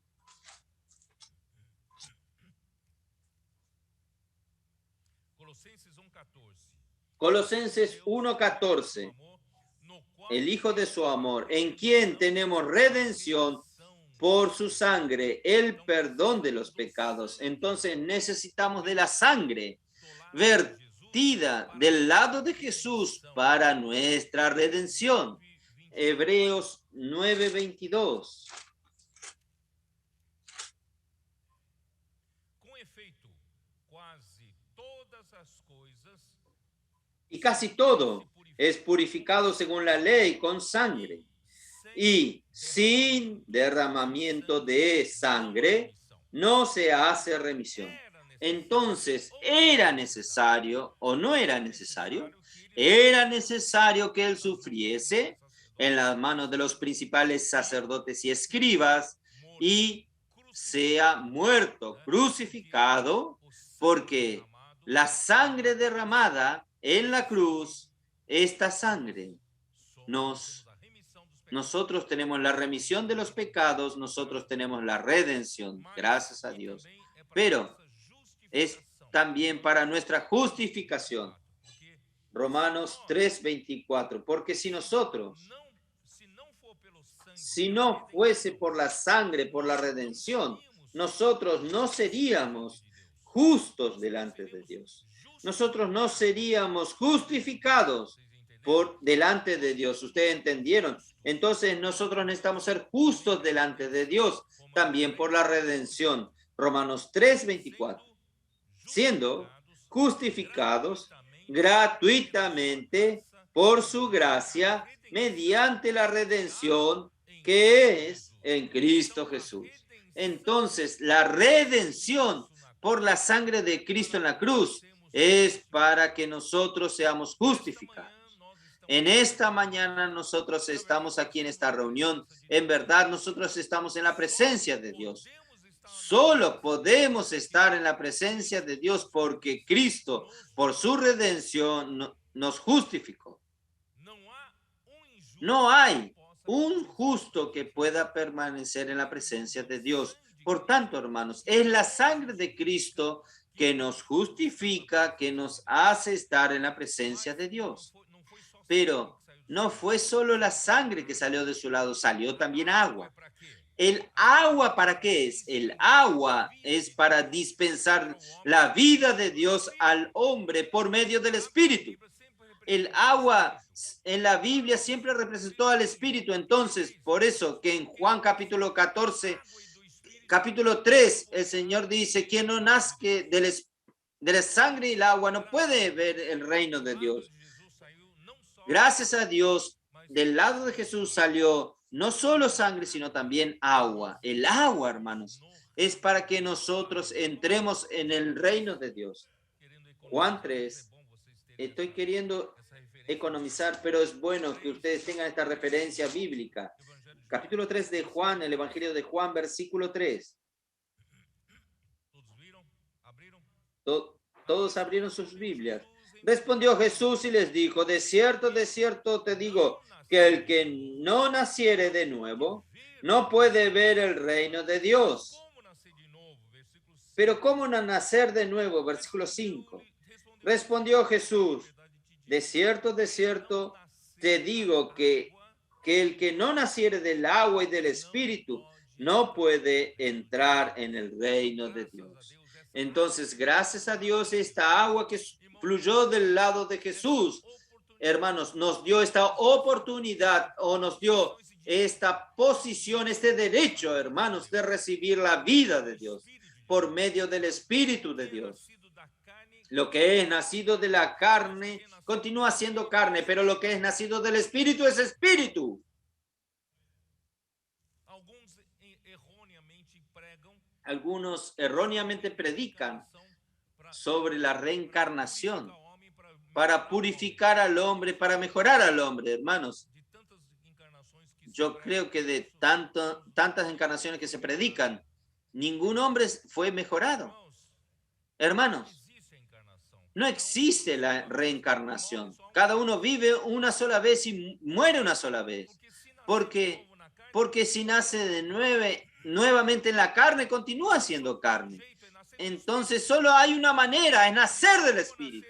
Colosenses 1:14. El Hijo de su amor, en quien tenemos redención por su sangre, el perdón de los pecados. Entonces necesitamos de la sangre vertida del lado de Jesús para nuestra redención. Hebreos 9:22. Y casi todo es purificado según la ley con sangre. Y sin derramamiento de sangre no se hace remisión. Entonces, ¿era necesario o no era necesario? Era necesario que él sufriese en las manos de los principales sacerdotes y escribas y sea muerto, crucificado, porque la sangre derramada en la cruz, esta sangre nosotros tenemos la remisión de los pecados, nosotros tenemos la redención, gracias a Dios. Pero es también para nuestra justificación. Romanos 3:24, porque si no fuese por la sangre, por la redención, nosotros no seríamos justos delante de Dios. Nosotros no seríamos justificados por delante de Dios. ¿Ustedes entendieron? Entonces nosotros necesitamos ser justos delante de Dios, también por la redención. Romanos 3:24. Siendo justificados gratuitamente por su gracia, mediante la redención que es en Cristo Jesús. Entonces, la redención por la sangre de Cristo en la cruz es para que nosotros seamos justificados. En esta mañana nosotros estamos aquí en esta reunión. En verdad, nosotros estamos en la presencia de Dios. Solo podemos estar en la presencia de Dios porque Cristo, por su redención, nos justificó. No hay un justo que pueda permanecer en la presencia de Dios. Por tanto, hermanos, es la sangre de Cristo que nos justifica, que nos hace estar en la presencia de Dios. Pero no fue solo la sangre que salió de su lado, salió también agua. ¿El agua para qué es? El agua es para dispensar la vida de Dios al hombre por medio del Espíritu. El agua en la Biblia siempre representó al Espíritu. Entonces, por eso que en Juan capítulo 14, capítulo 3, el Señor dice: quien no nazca de la sangre y el agua no puede ver el reino de Dios. Gracias a Dios, del lado de Jesús salió no solo sangre, sino también agua. El agua, hermanos, es para que nosotros entremos en el reino de Dios. Juan 3, estoy queriendo economizar, pero es bueno que ustedes tengan esta referencia bíblica. Capítulo 3 de Juan, el Evangelio de Juan, versículo 3. Todos abrieron sus Biblias. Respondió Jesús y les dijo, de cierto te digo, que el que no naciere de nuevo, no puede ver el reino de Dios. Pero ¿cómo nacer de nuevo? Versículo 5. Respondió Jesús, de cierto te digo que el que no naciere del agua y del Espíritu no puede entrar en el reino de Dios. Entonces, gracias a Dios, esta agua que fluyó del lado de Jesús, hermanos, nos dio esta oportunidad o nos dio esta posición, este derecho, hermanos, de recibir la vida de Dios por medio del Espíritu de Dios. Lo que es nacido de la carne continúa siendo carne, pero lo que es nacido del Espíritu es Espíritu. Algunos erróneamente predican sobre la reencarnación para purificar al hombre, para mejorar al hombre, hermanos. Yo creo que de tantas encarnaciones que se predican, ningún hombre fue mejorado. Hermanos, no existe la reencarnación. Cada uno vive una sola vez y muere una sola vez. Porque si nace de nuevamente en la carne, continúa siendo carne. Entonces solo hay una manera, es nacer del Espíritu.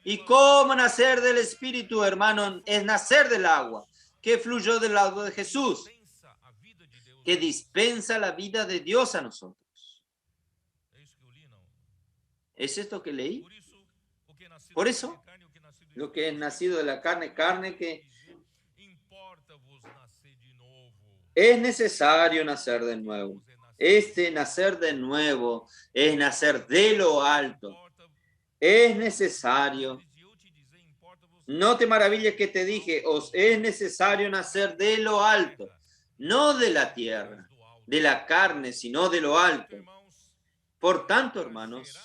¿Y cómo nacer del Espíritu, hermano? Es nacer del agua, que fluyó del lado de Jesús, que dispensa la vida de Dios a nosotros. ¿Es esto que leí? Por eso, lo que es nacido de la carne, carne que es necesario nacer de nuevo. Este nacer de nuevo es nacer de lo alto. Es necesario. No te maravilles que te dije, os es necesario nacer de lo alto, no de la tierra, de la carne, sino de lo alto. Por tanto, hermanos,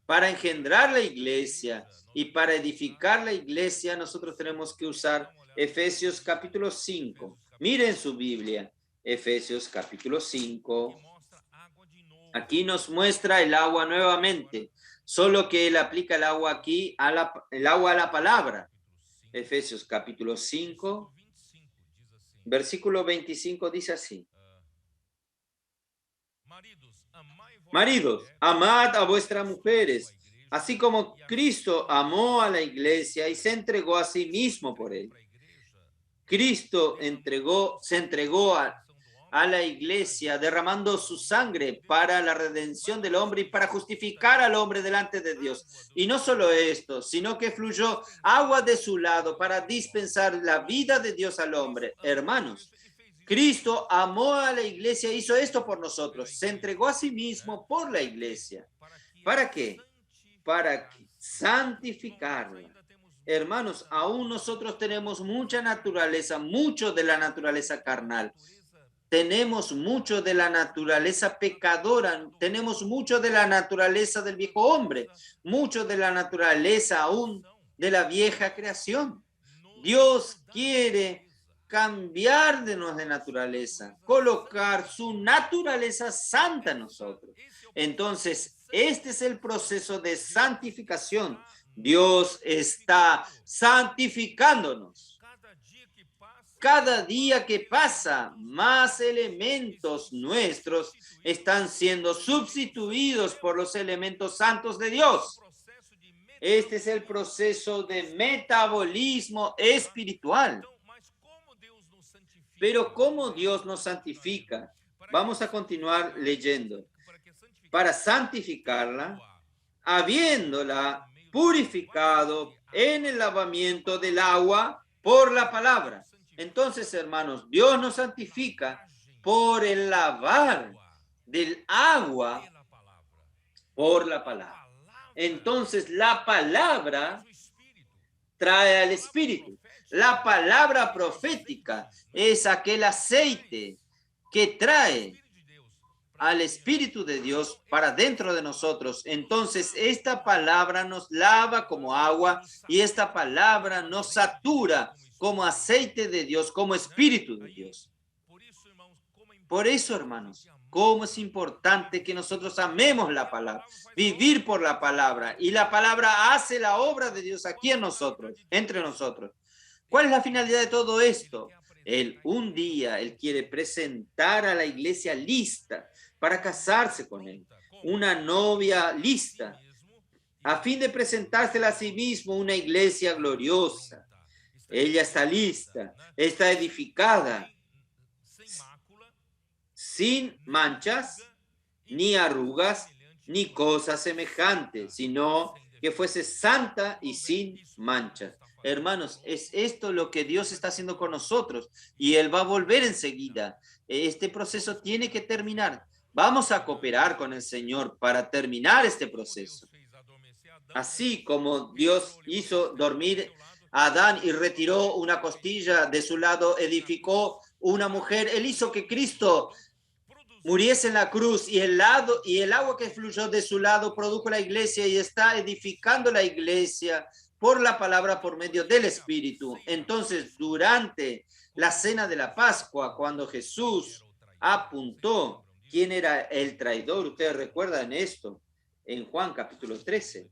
para engendrar la iglesia y para edificar la iglesia, nosotros tenemos que usar Efesios capítulo 5. Miren su Biblia, Efesios capítulo 5. Aquí nos muestra el agua nuevamente, solo que él aplica el agua aquí, el agua a la palabra. Efesios capítulo 5, versículo 25 dice así. Maridos, amad a vuestras mujeres, así como Cristo amó a la iglesia y se entregó a sí mismo por él. Cristo se entregó a la iglesia derramando su sangre para la redención del hombre y para justificar al hombre delante de Dios. Y no solo esto, sino que fluyó agua de su lado para dispensar la vida de Dios al hombre. Hermanos, Cristo amó a la iglesia, hizo esto por nosotros, se entregó a sí mismo por la iglesia. ¿Para qué? Para santificarla. Hermanos, aún nosotros tenemos mucha naturaleza, mucho de la naturaleza carnal. Tenemos mucho de la naturaleza pecadora, tenemos mucho de la naturaleza del viejo hombre, mucho de la naturaleza aún de la vieja creación. Dios quiere cambiarnos de naturaleza, colocar su naturaleza santa en nosotros. Entonces, este es el proceso de santificación. Dios está santificándonos. Cada día que pasa, más elementos nuestros están siendo sustituidos por los elementos santos de Dios. Este es el proceso de metabolismo espiritual. Pero ¿cómo Dios nos santifica? Vamos a continuar leyendo. Para santificarla, habiéndola purificado en el lavamiento del agua por la palabra. Entonces, hermanos, Dios nos santifica por el lavar del agua por la palabra. Entonces, la palabra trae al Espíritu. La palabra profética es aquel aceite que trae al Espíritu de Dios para dentro de nosotros. Entonces, esta palabra nos lava como agua y esta palabra nos satura como aceite de Dios, como Espíritu de Dios. Por eso, hermanos, cómo es importante que nosotros amemos la palabra, vivir por la palabra, y la palabra hace la obra de Dios aquí en nosotros, entre nosotros. ¿Cuál es la finalidad de todo esto? Un día, Él quiere presentar a la iglesia lista para casarse con Él, una novia lista, a fin de presentársela a sí mismo una iglesia gloriosa. Ella está lista, está edificada, sin manchas, ni arrugas, ni cosas semejantes, sino que fuese santa y sin manchas. Hermanos, es esto lo que Dios está haciendo con nosotros y Él va a volver enseguida. Este proceso tiene que terminar. Vamos a cooperar con el Señor para terminar este proceso. Así como Dios hizo dormir a Adán y retiró una costilla de su lado, edificó una mujer, Él hizo que Cristo muriese en la cruz y el agua que fluyó de su lado produjo la iglesia y está edificando la iglesia por la palabra, por medio del Espíritu. Entonces, durante la cena de la Pascua, cuando Jesús apuntó quién era el traidor, ustedes recuerdan esto, en Juan capítulo 13.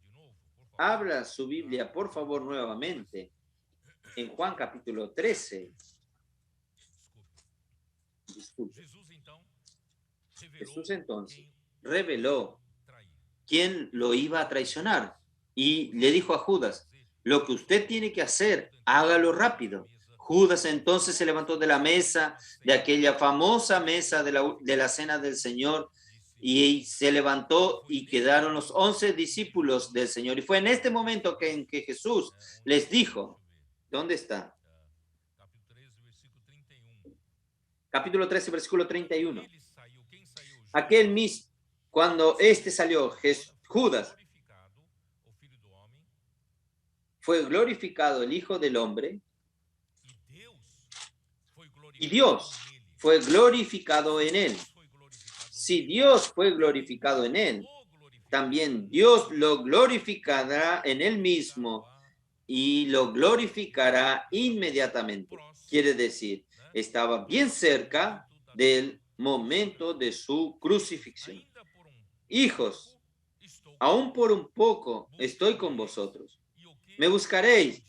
Habla su Biblia, por favor, nuevamente. En Juan capítulo 13. Disculpe. Jesús entonces reveló quién lo iba a traicionar y le dijo a Judas, lo que usted tiene que hacer, hágalo rápido. Judas entonces se levantó de la mesa, de aquella famosa mesa de la cena del Señor, y se levantó y quedaron los 11 discípulos del Señor. Y fue en este momento en que Jesús les dijo, ¿dónde está? Capítulo 13, versículo 31. Aquel mismo, cuando salió, Judas, fue glorificado el Hijo del Hombre y Dios fue glorificado en él. Si Dios fue glorificado en él, también Dios lo glorificará en él mismo y lo glorificará inmediatamente. Quiere decir, estaba bien cerca del momento de su crucifixión. Hijos, aún por un poco estoy con vosotros. Me buscaréis.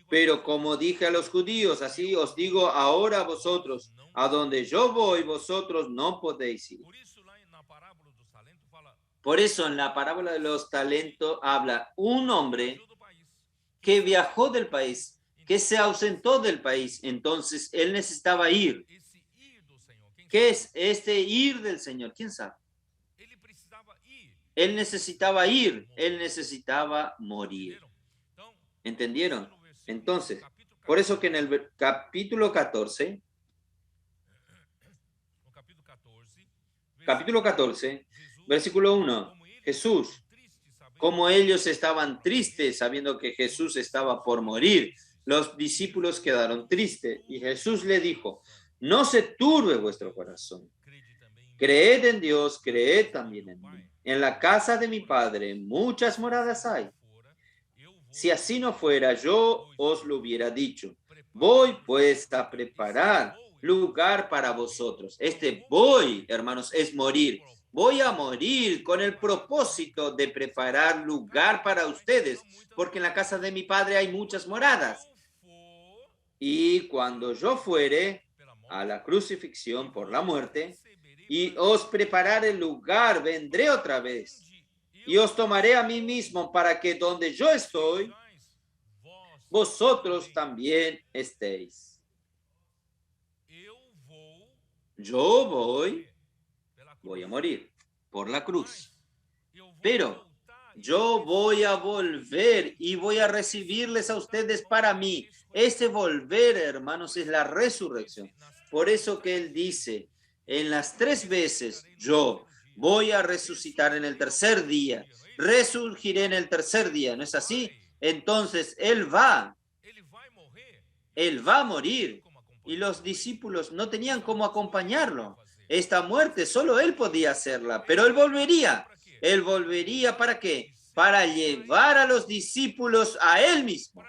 Pero como dije a los judíos, así os digo ahora a vosotros, a donde yo voy, vosotros no podéis ir. Por eso en la parábola de los talentos habla un hombre que viajó del país, que se ausentó del país, entonces él necesitaba ir. ¿Qué es este ir del Señor? ¿Quién sabe? Él necesitaba ir, él necesitaba morir. ¿Entendieron? Entonces, por eso que en el capítulo 14, versículo 1, Jesús, como ellos estaban tristes sabiendo que Jesús estaba por morir, los discípulos quedaron tristes y Jesús le dijo, no se turbe vuestro corazón. Creed en Dios, creed también en mí. En la casa de mi Padre muchas moradas hay. Si así no fuera, yo os lo hubiera dicho. Voy pues a preparar lugar para vosotros. Este voy, hermanos, es morir. Voy a morir con el propósito de preparar lugar para ustedes, porque en la casa de mi Padre hay muchas moradas. Y cuando yo fuere a la crucifixión por la muerte, y os prepararé el lugar, vendré otra vez, y os tomaré a mí mismo para que donde yo estoy, vosotros también estéis. Yo voy a morir por la cruz, pero yo voy a volver y voy a recibirles a ustedes para mí. Ese volver, hermanos, es la resurrección. Por eso que él dice, en las 3 veces, yo voy a resucitar en el tercer día, resurgiré en el tercer día, ¿no es así? Entonces, él va Él va a morir. Y los discípulos no tenían cómo acompañarlo. Esta muerte solo Él podía hacerla, pero Él volvería. Él volvería ¿para qué? Para llevar a los discípulos a Él mismo.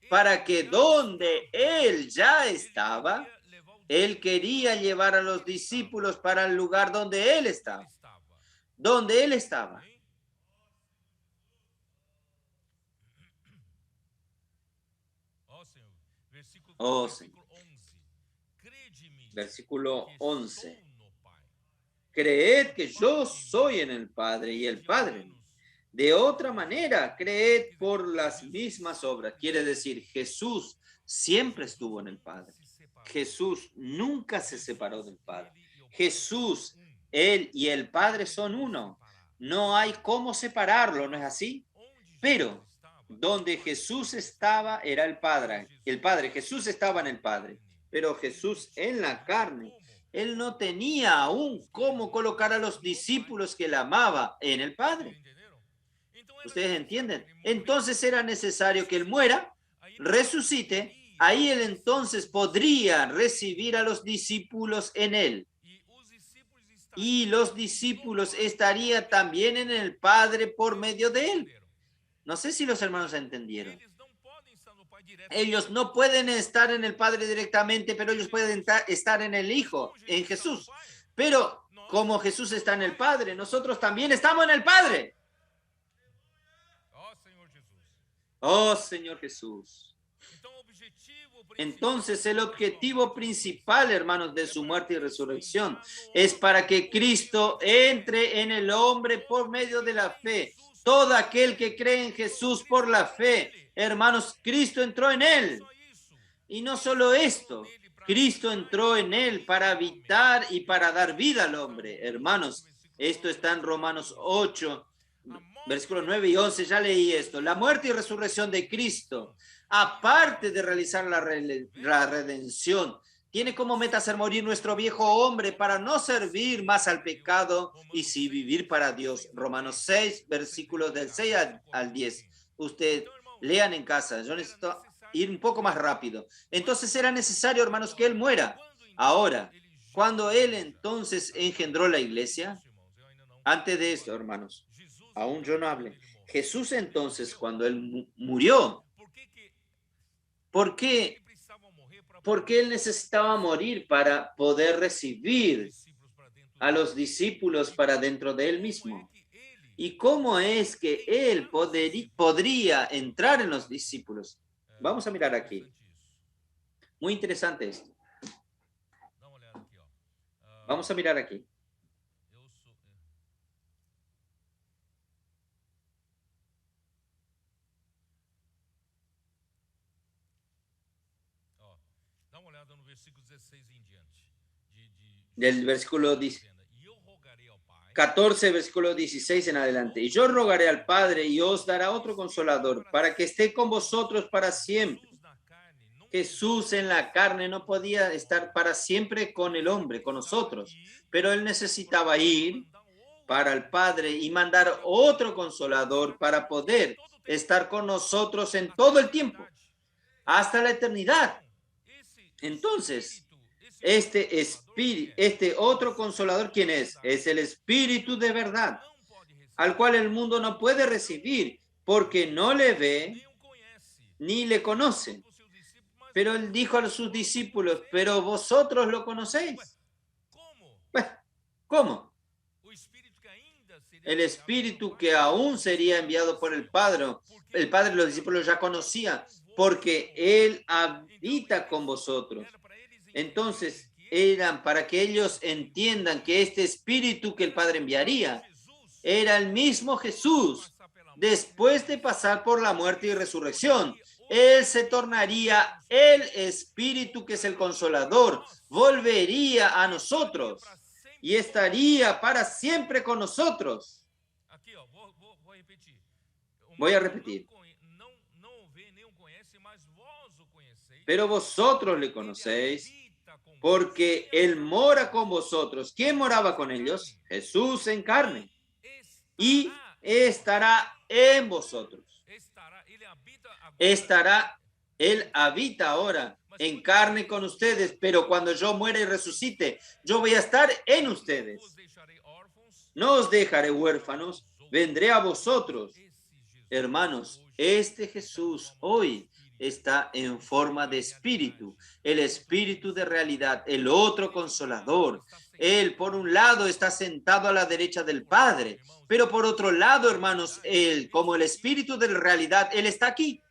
Para que donde Él ya estaba, Él quería llevar a los discípulos para el lugar donde Él estaba. Donde Él estaba. Oh, Señor. Versículo 11. Creed que yo soy en el Padre y el Padre en mí. De otra manera, creed por las mismas obras. Quiere decir, Jesús siempre estuvo en el Padre. Jesús nunca se separó del Padre. Jesús, Él y el Padre son uno. No hay cómo separarlo, ¿no es así? Pero donde Jesús estaba era el Padre. El Padre, Jesús estaba en el Padre. Pero Jesús en la carne, Él no tenía aún cómo colocar a los discípulos que Él amaba en el Padre. ¿Ustedes entienden? Entonces era necesario que Él muera, resucite. Ahí Él entonces podría recibir a los discípulos en Él. Y los discípulos estarían también en el Padre por medio de Él. No sé si los hermanos entendieron. Ellos no pueden estar en el Padre directamente, pero ellos pueden estar en el Hijo, en Jesús. Pero como Jesús está en el Padre, nosotros también estamos en el Padre. Oh, Señor Jesús. Entonces, el objetivo principal, hermanos, de su muerte y resurrección es para que Cristo entre en el hombre por medio de la fe. Todo aquel que cree en Jesús por la fe, hermanos, Cristo entró en él. Y no solo esto, Cristo entró en él para habitar y para dar vida al hombre. Hermanos, esto está en Romanos 8, versículos 9 y 11, ya leí esto. La muerte y resurrección de Cristo, aparte de realizar la redención, tiene como meta hacer morir nuestro viejo hombre para no servir más al pecado y sí vivir para Dios. Romanos 6, versículos del 6 al 10. Ustedes lean en casa. Yo necesito ir un poco más rápido. Entonces era necesario, hermanos, que Él muera. Ahora, cuando Él entonces engendró la iglesia, antes de esto, hermanos, aún yo no hablé. Jesús entonces, cuando Él murió, ¿por qué Él necesitaba morir para poder recibir a los discípulos para dentro de Él mismo? ¿Y cómo es que Él podría entrar en los discípulos? Vamos a mirar aquí. Muy interesante esto. Vamos a mirar aquí. Del versículo 14, versículo 16 en adelante. Y yo rogaré al Padre y os dará otro consolador para que esté con vosotros para siempre. Jesús en la carne no podía estar para siempre con el hombre, con nosotros, pero Él necesitaba ir para el Padre y mandar otro consolador para poder estar con nosotros en todo el tiempo, hasta la eternidad. Entonces, este otro consolador, ¿quién es? Es el Espíritu de verdad, al cual el mundo no puede recibir porque no le ve ni le conoce. Pero Él dijo a sus discípulos, pero vosotros lo conocéis. ¿Cómo? El Espíritu que aún sería enviado por el Padre los discípulos ya conocían, porque Él habita con vosotros. Entonces, eran para que ellos entiendan que este Espíritu que el Padre enviaría era el mismo Jesús después de pasar por la muerte y resurrección. Él se tornaría el Espíritu que es el Consolador, volvería a nosotros y estaría para siempre con nosotros. Voy a repetir. Pero vosotros le conocéis, porque Él mora con vosotros. ¿Quién moraba con ellos? Jesús en carne. Y estará en vosotros. Estará Él habita ahora en carne con ustedes, pero cuando yo muera y resucite, yo voy a estar en ustedes. No os dejaré huérfanos, vendré a vosotros. Hermanos, este Jesús hoy está en forma de espíritu, el espíritu de realidad, el otro consolador. Él, por un lado, está sentado a la derecha del Padre, pero por otro lado, hermanos, él, como el espíritu de realidad, él está aquí.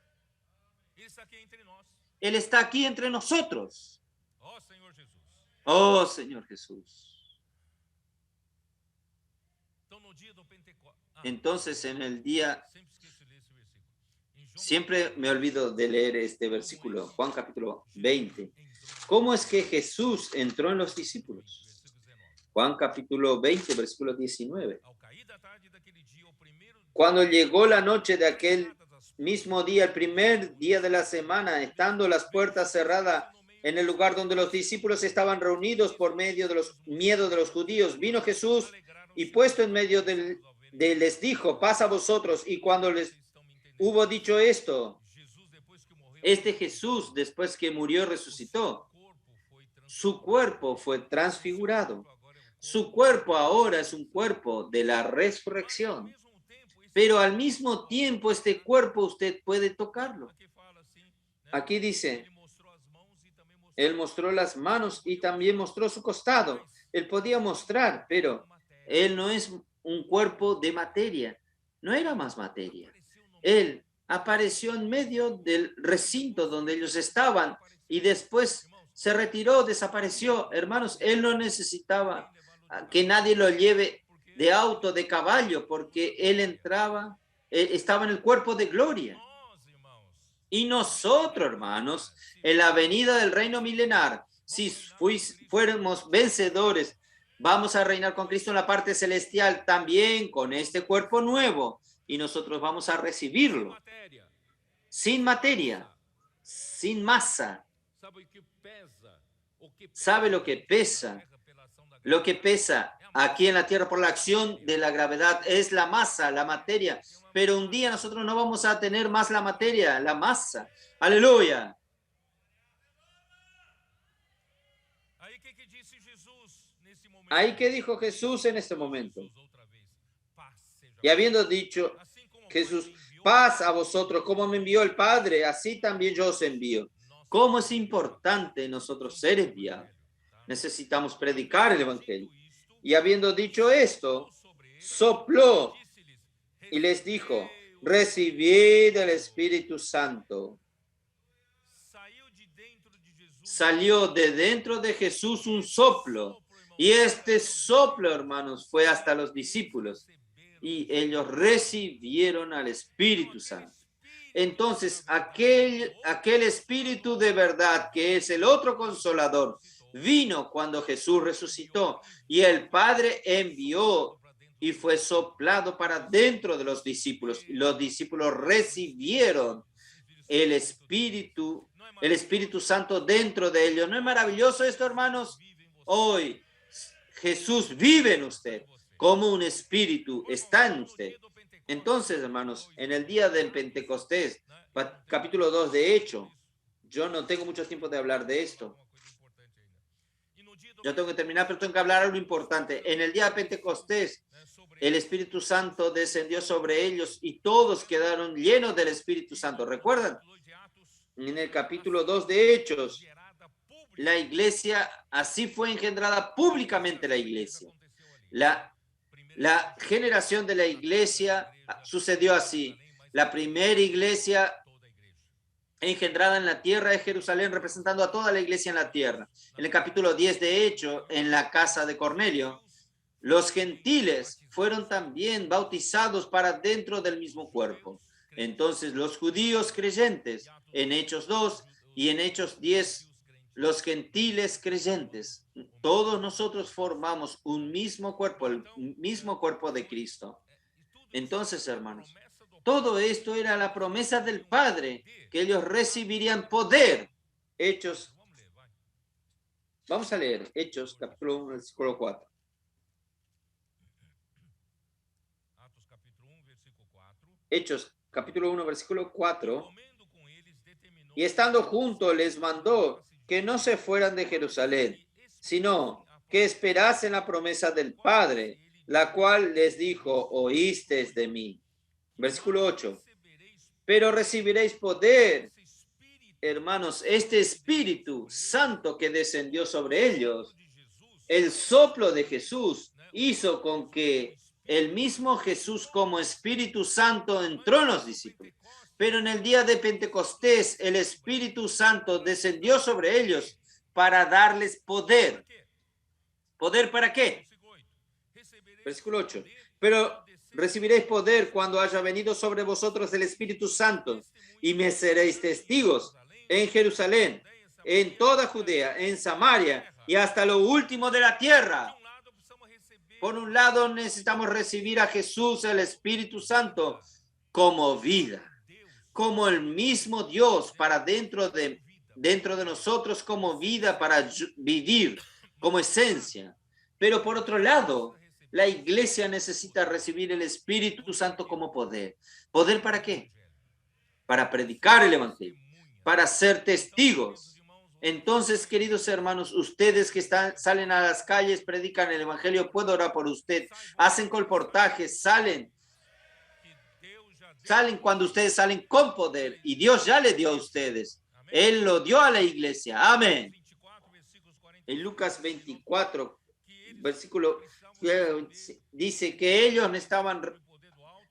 Él está aquí entre nosotros. Oh, Señor Jesús. Entonces, en el día, siempre me olvido de leer este versículo, Juan capítulo 20. ¿Cómo es que Jesús entró en los discípulos? Juan capítulo 20, versículo 19. Cuando llegó la noche de aquel mismo día, el primer día de la semana, estando las puertas cerradas en el lugar donde los discípulos estaban reunidos por medio de los miedos de los judíos, vino Jesús y puesto en medio de les dijo, paz a vosotros. Y cuando les hubo dicho esto, este Jesús, después que murió, resucitó. Su cuerpo fue transfigurado. Su cuerpo ahora es un cuerpo de la resurrección. Pero al mismo tiempo, este cuerpo usted puede tocarlo. Aquí dice, él mostró las manos y también mostró su costado. Él podía mostrar, pero él no es un cuerpo de materia. No era más materia. Él apareció en medio del recinto donde ellos estaban y después se retiró, desapareció. Hermanos, él no necesitaba que nadie lo lleve de auto, de caballo, porque él entraba, estaba en el cuerpo de gloria. Y nosotros, hermanos, en la venida del reino milenar, si fuéramos vencedores, vamos a reinar con Cristo en la parte celestial, también con este cuerpo nuevo, y nosotros vamos a recibirlo sin materia, sin masa. ¿Sabe lo que pesa? Lo que pesa aquí en la tierra por la acción de la gravedad es la masa, la materia. Pero un día nosotros no vamos a tener más la materia, la masa. Aleluya. Ahí que dijo Jesús en este momento. Y habiendo dicho Jesús, paz a vosotros, como me envió el Padre, así también yo os envío. ¿Cómo es importante nosotros ser enviados? Necesitamos predicar el Evangelio. Y habiendo dicho esto, sopló y les dijo, recibid el Espíritu Santo. Salió de dentro de Jesús un soplo. Y este soplo, hermanos, fue hasta los discípulos. Y ellos recibieron al Espíritu Santo. Entonces, aquel Espíritu de verdad, que es el otro consolador, vino cuando Jesús resucitó y el Padre envió y fue soplado para dentro de los discípulos. Los discípulos recibieron el Espíritu Santo dentro de ellos. ¿No es maravilloso esto, hermanos? Hoy Jesús vive en usted, como un espíritu está en usted. Entonces, hermanos, en el día de Pentecostés, capítulo 2 de Hecho, yo no tengo mucho tiempo de hablar de esto. Yo tengo que terminar, pero tengo que hablar algo importante. En el día de Pentecostés, el Espíritu Santo descendió sobre ellos y todos quedaron llenos del Espíritu Santo. ¿Recuerdan? En el capítulo 2 de Hechos, la iglesia, así fue engendrada públicamente la iglesia. La generación de la iglesia sucedió así. La primera iglesia engendrada en la tierra de Jerusalén, representando a toda la iglesia en la tierra. En el capítulo 10 de Hechos, en la casa de Cornelio, los gentiles fueron también bautizados para dentro del mismo cuerpo. Entonces, los judíos creyentes, en Hechos 2 y en Hechos 10, los gentiles creyentes, todos nosotros formamos un mismo cuerpo, el mismo cuerpo de Cristo. Entonces, hermanos, todo esto era la promesa del Padre, que ellos recibirían poder. Hechos, vamos a leer Hechos, capítulo 1, versículo 4. Hechos, capítulo 1, versículo 4. Y estando juntos les mandó que no se fueran de Jerusalén, sino que esperasen la promesa del Padre, la cual les dijo, oísteis de mí. Versículo 8. Pero recibiréis poder, hermanos, este Espíritu Santo que descendió sobre ellos. El soplo de Jesús hizo con que el mismo Jesús como Espíritu Santo entró en los discípulos. Pero en el día de Pentecostés, el Espíritu Santo descendió sobre ellos para darles poder. ¿Poder para qué? Versículo 8. Pero recibiréis poder cuando haya venido sobre vosotros el Espíritu Santo y me seréis testigos en Jerusalén, en toda Judea, en Samaria y hasta lo último de la tierra. Por un lado, necesitamos recibir a Jesús, el Espíritu Santo, como vida, como el mismo Dios para dentro de nosotros, como vida para vivir, como esencia. Pero por otro lado, la iglesia necesita recibir el Espíritu Santo como poder. ¿Poder para qué? Para predicar el Evangelio, para ser testigos. Entonces, queridos hermanos, ustedes que salen a las calles, predican el Evangelio, puedo orar por usted, hacen colportajes, salen cuando ustedes salen con poder, y Dios ya le dio a ustedes. Él lo dio a la iglesia. Amén. En Lucas 24, versículo, dice que ellos necesitaban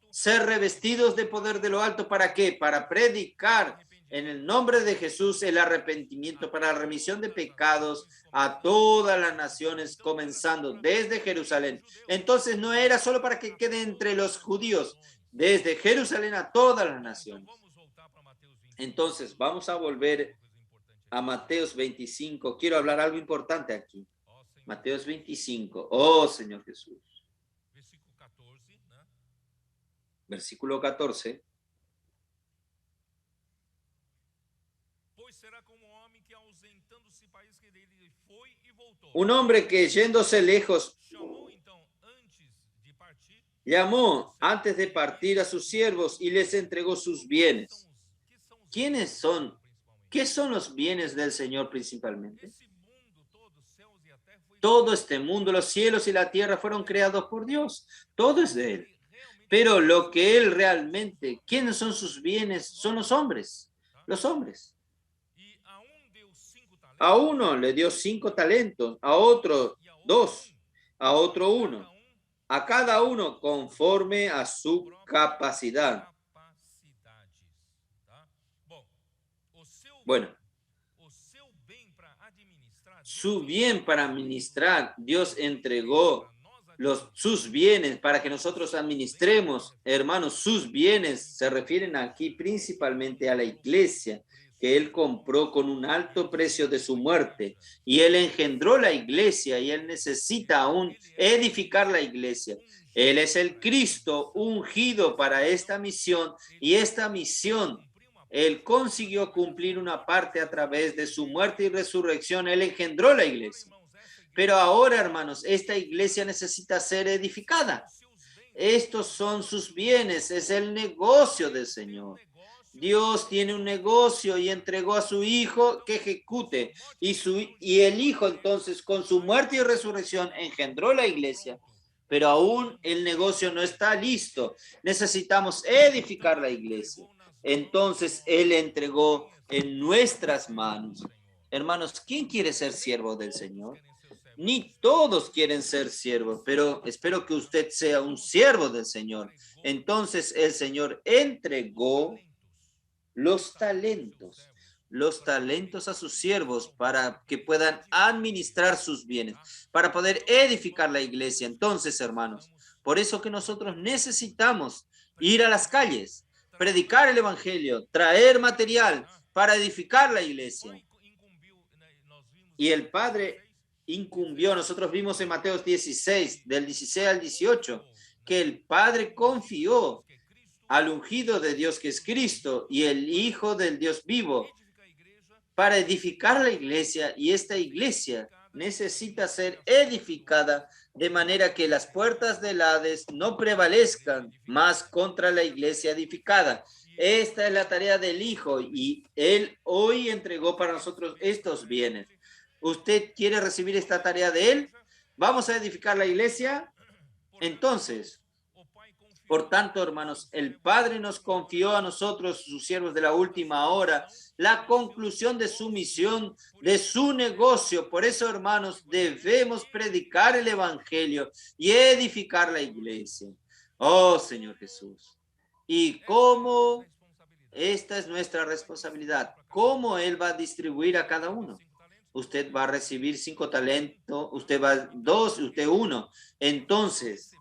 ser revestidos de poder de lo alto. ¿Para qué? Para predicar en el nombre de Jesús el arrepentimiento para la remisión de pecados a todas las naciones, comenzando desde Jerusalén. Entonces no era solo para que quede entre los judíos, desde Jerusalén a todas las naciones. Entonces vamos a volver a Mateos 25. Quiero hablar algo importante aquí. Mateos 25. Oh, Señor Jesús. Versículo 14. Un hombre que yéndose lejos llamó antes de partir a sus siervos y les entregó sus bienes. ¿Quiénes son? ¿Qué son los bienes del Señor principalmente? Todo este mundo, los cielos y la tierra fueron creados por Dios. Todo es de Él. Pero lo que Él realmente, ¿quiénes son sus bienes? Son los hombres. Los hombres. A uno le dio 5 talentos, a otro 2, a otro 1. A cada uno conforme a su capacidad. Bueno, su bien para administrar, Dios entregó sus bienes para que nosotros administremos. Hermanos, sus bienes se refieren aquí principalmente a la iglesia, que Él compró con un alto precio de su muerte, y Él engendró la iglesia, y Él necesita aún edificar la iglesia. Él es el Cristo ungido para esta misión, y esta misión Él consiguió cumplir una parte a través de su muerte y resurrección. Él engendró la iglesia. Pero ahora, hermanos, esta iglesia necesita ser edificada. Estos son sus bienes, es el negocio del Señor. Dios tiene un negocio y entregó a su Hijo que ejecute. Y el Hijo entonces con su muerte y resurrección engendró la iglesia. Pero aún el negocio no está listo. Necesitamos edificar la iglesia. Entonces Él entregó en nuestras manos. Hermanos, ¿quién quiere ser siervo del Señor? Ni todos quieren ser siervos, pero espero que usted sea un siervo del Señor. Entonces el Señor entregó los talentos a sus siervos para que puedan administrar sus bienes, para poder edificar la iglesia. Entonces, hermanos, por eso que nosotros necesitamos ir a las calles, predicar el evangelio, traer material para edificar la iglesia. Y el Padre incumbió, nosotros vimos en Mateo 16, del 16 al 18, que el Padre confió al ungido de Dios que es Cristo y el Hijo del Dios vivo para edificar la iglesia, y esta iglesia necesita ser edificada de manera que las puertas del Hades no prevalezcan más contra la iglesia edificada. Esta es la tarea del Hijo y Él hoy entregó para nosotros estos bienes. ¿Usted quiere recibir esta tarea de Él? ¿Vamos a edificar la iglesia? Entonces, por tanto, hermanos, el Padre nos confió a nosotros, sus siervos de la última hora, la conclusión de su misión, de su negocio. Por eso, hermanos, debemos predicar el Evangelio y edificar la iglesia. Oh, Señor Jesús. ¿Y cómo? Esta es nuestra responsabilidad. ¿Cómo Él va a distribuir a cada uno? Usted va a recibir 5 talentos, usted va 2, usted 1. Entonces,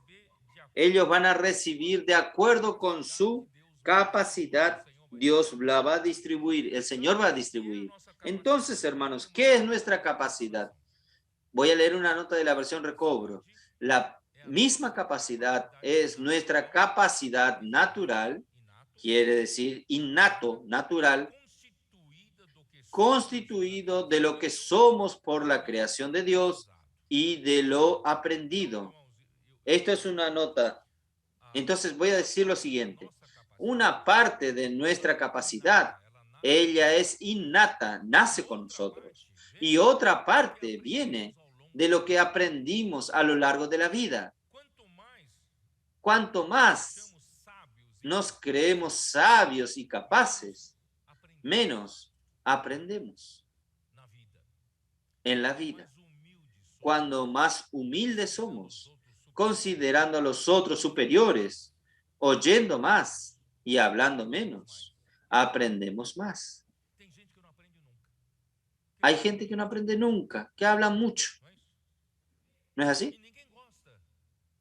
ellos van a recibir de acuerdo con su capacidad. Dios la va a distribuir, el Señor va a distribuir. Entonces, hermanos, ¿qué es nuestra capacidad? Voy a leer una nota de la versión Recobro. La misma capacidad es nuestra capacidad natural, quiere decir innato, natural, constituido de lo que somos por la creación de Dios y de lo aprendido. Esto es una nota. Entonces voy a decir lo siguiente. Una parte de nuestra capacidad, ella es innata, nace con nosotros. Y otra parte viene de lo que aprendimos a lo largo de la vida. Cuanto más nos creemos sabios y capaces, menos aprendemos en la vida. Cuando más humildes somos, considerando a los otros superiores, oyendo más y hablando menos, aprendemos más. Hay gente que no aprende nunca, que habla mucho. ¿No es así?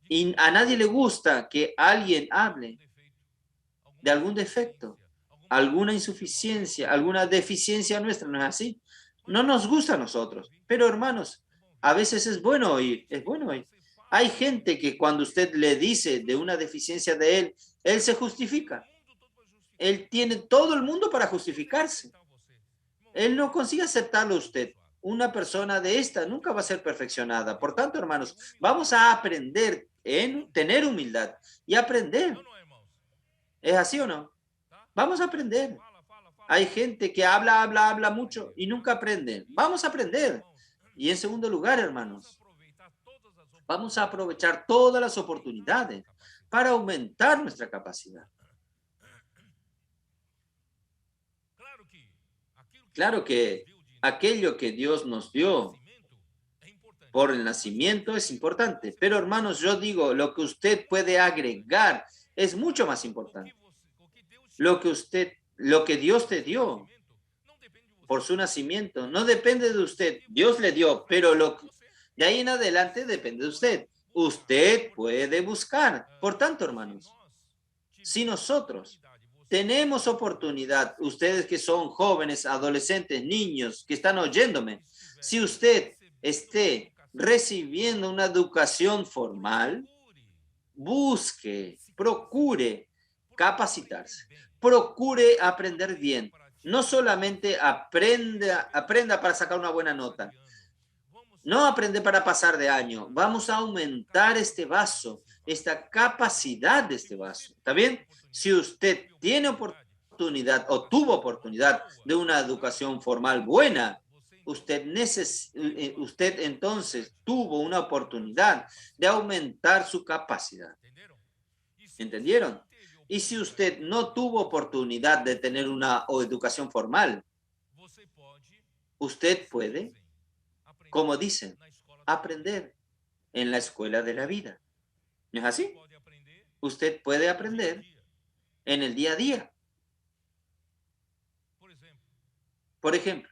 Y a nadie le gusta que alguien hable de algún defecto, alguna insuficiencia, alguna deficiencia nuestra, ¿no es así? No nos gusta a nosotros, pero hermanos, a veces es bueno oír, es bueno oír. Hay gente que cuando usted le dice de una deficiencia de él se justifica. Él tiene todo el mundo para justificarse. Él no consigue aceptarlo a usted. Una persona de esta nunca va a ser perfeccionada. Por tanto, hermanos, vamos a aprender en tener humildad y aprender. ¿Es así o no? Vamos a aprender. Hay gente que habla mucho y nunca aprende. Vamos a aprender. Y en segundo lugar, hermanos, vamos a aprovechar todas las oportunidades para aumentar nuestra capacidad. Claro que aquello que Dios nos dio por el nacimiento es importante, pero hermanos, yo digo, lo que usted puede agregar es mucho más importante. Lo que Dios te dio por su nacimiento no depende de usted. Dios le dio, pero de ahí en adelante depende de usted. Usted puede buscar. Por tanto, hermanos, si nosotros tenemos oportunidad, ustedes que son jóvenes, adolescentes, niños que están oyéndome, si usted esté recibiendo una educación formal, busque, procure capacitarse, procure aprender bien. No solamente aprenda para sacar una buena nota, no aprende para pasar de año. Vamos a aumentar este vaso, esta capacidad de este vaso. ¿Está bien? Si usted tiene oportunidad o tuvo oportunidad de una educación formal buena, usted entonces tuvo una oportunidad de aumentar su capacidad. ¿Entendieron? Y si usted no tuvo oportunidad de tener una educación formal, usted puede, como dicen, aprender en la escuela de la vida. ¿No es así? Usted puede aprender en el día a día. Por ejemplo,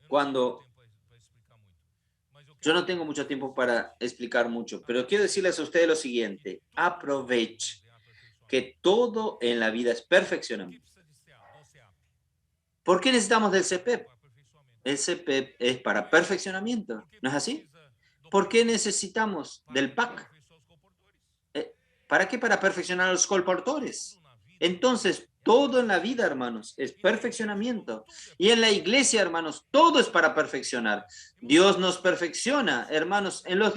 cuando yo no tengo mucho tiempo para explicar mucho, pero quiero decirles a ustedes lo siguiente: aproveche que todo en la vida es perfeccionamiento. ¿Por qué necesitamos del CPEP? El CPEP es para perfeccionamiento, ¿no es así? ¿Por qué necesitamos del PAC? ¿Para qué? Para perfeccionar a los colportores. Entonces, Todo en la vida, hermanos, es perfeccionamiento. Y en la iglesia, hermanos, todo es para perfeccionar. Dios nos perfecciona, hermanos, en los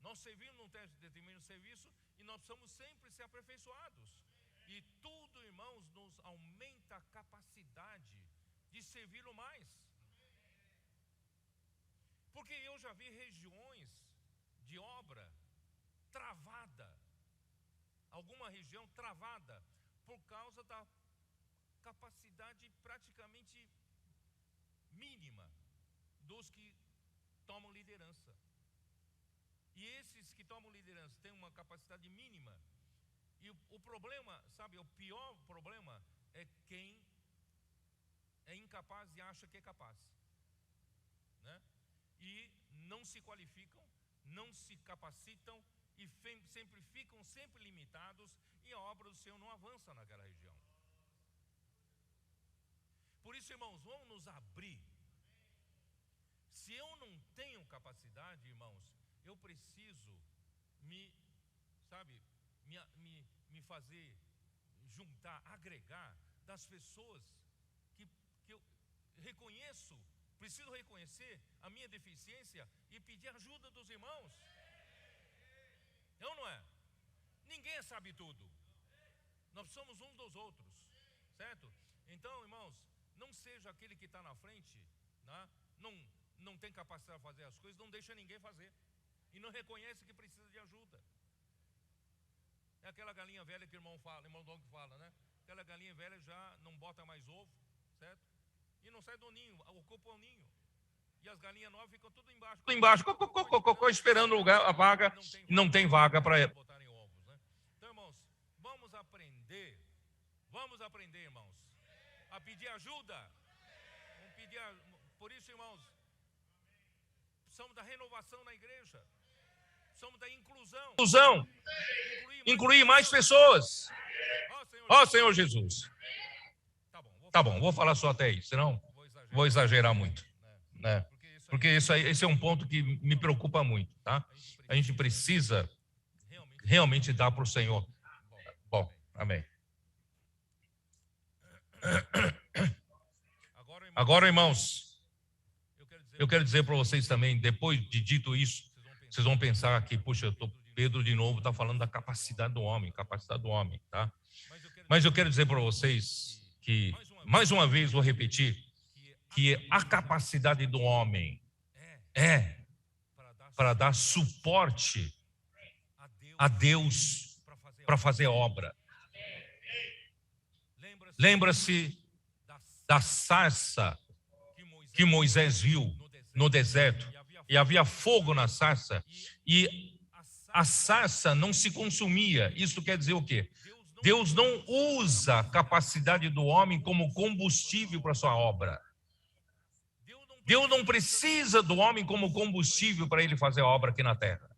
Nós servimos num determinado serviço e nós precisamos sempre ser aperfeiçoados. E tudo, irmãos, nos aumenta a capacidade de servi-lo mais. Porque eu já vi regiões de obra travada, alguma região travada, por causa da capacidade praticamente mínima dos que tomam liderança. E esses que tomam liderança têm uma capacidade mínima. E o problema, sabe, o pior problema é quem é incapaz e acha que é capaz, né? E não se qualificam, não se capacitam e sempre ficam limitados, e a obra do Senhor não avança naquela região. Por isso, irmãos, vamos nos abrir. Se eu não tenho capacidade, irmãos, eu preciso me fazer juntar, agregar das pessoas que eu reconheço, preciso reconhecer a minha deficiência e pedir ajuda dos irmãos. É ou não é? Ninguém sabe tudo. Nós somos uns dos outros, certo? Então, irmãos, não seja aquele que está na frente, né? Não tem capacidade de fazer as coisas, não deixa ninguém fazer. E não reconhece que precisa de ajuda. É aquela galinha velha que o irmão Dong fala, né? Aquela galinha velha já não bota mais ovo, certo? E não sai do ninho, ocupa o ninho. E as galinhas novas ficam tudo embaixo, esperando o lugar, a vaga, e não tem vaga para botarem ovos, né? Então, irmãos, vamos aprender, irmãos, a pedir ajuda. Vamos pedir, por isso, irmãos, somos da renovação na igreja. Somos da inclusão. Incluir mais pessoas. Ó Senhor Jesus. Tá bom, vou falar só até aí, senão vou exagerar muito, né? Porque esse é um ponto que me preocupa muito, tá? A gente precisa realmente dar para o Senhor. Bom, amém. Agora, irmãos, eu quero dizer para vocês também, depois de dito isso, vocês vão pensar que, puxa, Pedro de novo está falando da capacidade do homem, tá? Mas eu quero dizer para vocês que, mais uma vez, vou repetir, que a capacidade do homem é para dar suporte a Deus para fazer obra. Lembra-se da sarça que Moisés viu no deserto, e havia fogo na sarça, e a sarça não se consumia. Isso quer dizer o quê? Deus não usa a capacidade do homem como combustível para a sua obra. Deus não precisa do homem como combustível para ele fazer a obra aqui na terra.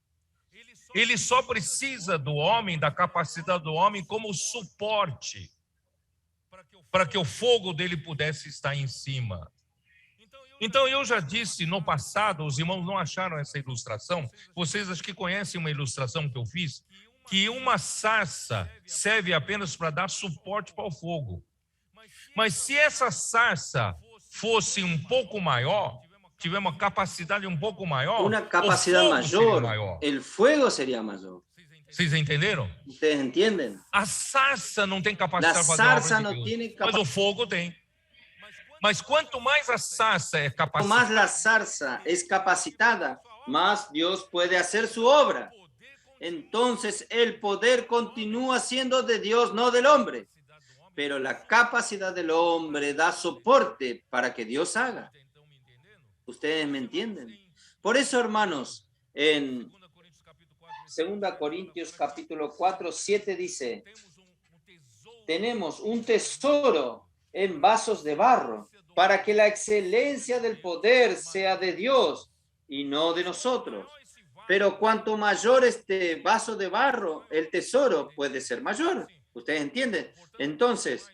Ele só precisa do homem, da capacidade do homem como suporte para que o fogo dele pudesse estar em cima. Então, eu já disse no passado, os irmãos não acharam essa ilustração, vocês acho que conhecem uma ilustração que eu fiz, que uma sarça serve apenas para dar suporte para o fogo. Mas se essa sarça fosse um pouco maior, tiver uma capacidade um pouco maior, uma capacidade maior, o fogo seria maior. Vocês entenderam? Vocês entendem? A sarça não tem capacidade de fazer a obra de Deus, mas o fogo tem. Mas quanto mais a sarça é capacitada, mais a sarça é capacitada, mais Deus pode fazer sua obra. Então, o poder continua sendo de Deus, não do homem. Pero la capacidad del hombre da soporte para que Dios haga. ¿Ustedes me entienden? Por eso, hermanos, en 2 Corintios capítulo 4, 7 dice, tenemos un tesoro en vasos de barro para que la excelencia del poder sea de Dios y no de nosotros. Pero cuanto mayor este vaso de barro, el tesoro puede ser mayor. ¿Ustedes entienden? Entonces,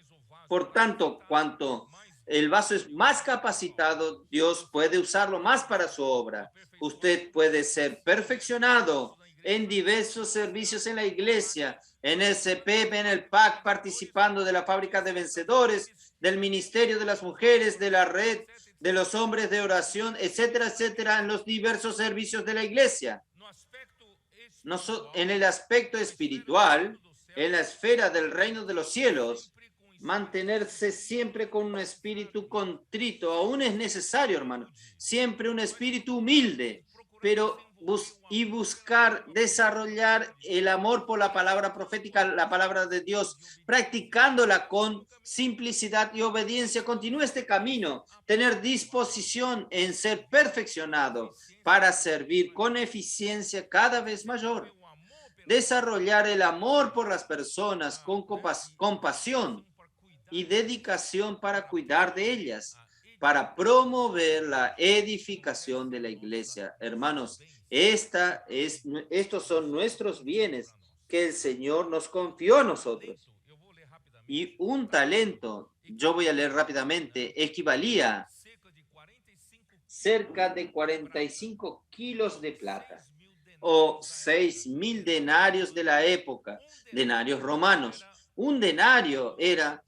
por tanto, cuanto el vaso es más capacitado, Dios puede usarlo más para su obra. Usted puede ser perfeccionado en diversos servicios en la iglesia, en el CPEP, en el PAC, participando de la fábrica de vencedores, del ministerio de las mujeres, de la red de los hombres de oración, etcétera, etcétera, en los diversos servicios de la iglesia. En el aspecto espiritual, en la esfera del reino de los cielos, mantenerse siempre con un espíritu contrito, aún es necesario, hermano, siempre un espíritu humilde, pero buscar desarrollar el amor por la palabra profética, la palabra de Dios, practicándola con simplicidad y obediencia. Continúa este camino, tener disposición en ser perfeccionado para servir con eficiencia cada vez mayor. Desarrollar el amor por las personas con compasión y dedicación para cuidar de ellas, para promover la edificación de la iglesia. Hermanos, estos son nuestros bienes que el Señor nos confió a nosotros. Y un talento, yo voy a leer rápidamente, equivalía cerca de 45 kilos de plata o 6,000 denarios de la época, denarios romanos. Un denario era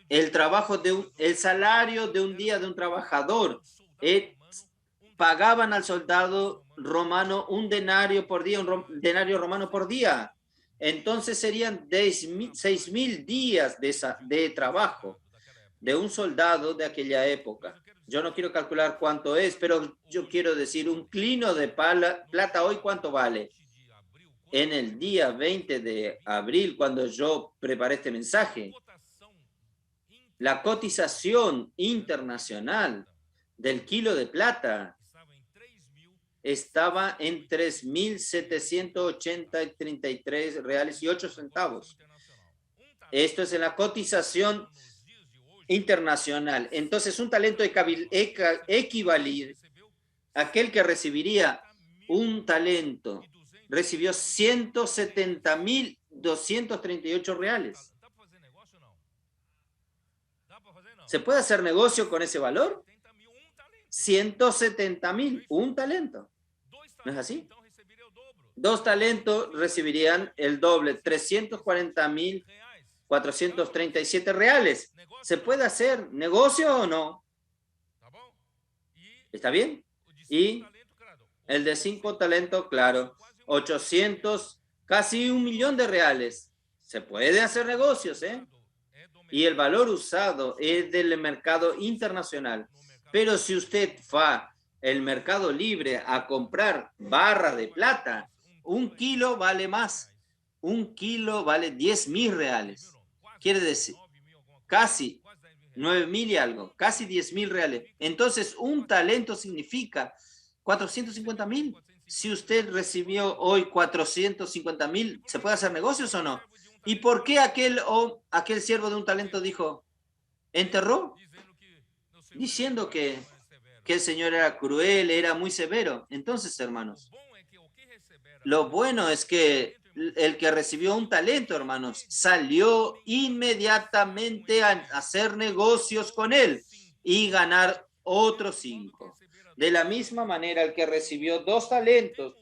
el salario de un día de un trabajador. Pagaban al soldado romano un denario por día, un denario romano por día. Entonces serían 6,000 días de trabajo de un soldado de aquella época. Yo no quiero calcular cuánto es, pero yo quiero decir, un clino de plata hoy, ¿cuánto vale? En el día 20 de abril, cuando yo preparé este mensaje, la cotización internacional del kilo de plata estaba en 3.780.33 reales y 8 centavos. Esto es en la cotización internacional. Entonces, un talento equivalía a aquel que recibiría un talento, recibió 170.238 reales. ¿Se puede hacer negocio con ese valor? 170,000, un talento. ¿No es así? 2 talentos recibirían el doble, 340.437 reales. ¿Se puede hacer negocio o no? ¿Está bien? Y el de 5 talentos, claro, 800, casi 1,000,000 de reales. Se puede hacer negocios, ¿eh? Y el valor usado es del mercado internacional. Pero si usted va al mercado libre a comprar barra de plata, 1 kilo vale más. 1 kilo vale 10,000 reales. Quiere decir, casi 9,000 y algo, casi 10,000 reales. Entonces, un talento significa 450,000. Si usted recibió hoy 450,000, ¿se puede hacer negocios o no? ¿Y por qué aquel siervo de un talento dijo, enterró? Diciendo que el Señor era cruel, era muy severo. Entonces, hermanos, lo bueno es que el que recibió un talento, hermanos, salió inmediatamente a hacer negocios con él y ganar otros 5. De la misma manera, el que recibió 2 talentos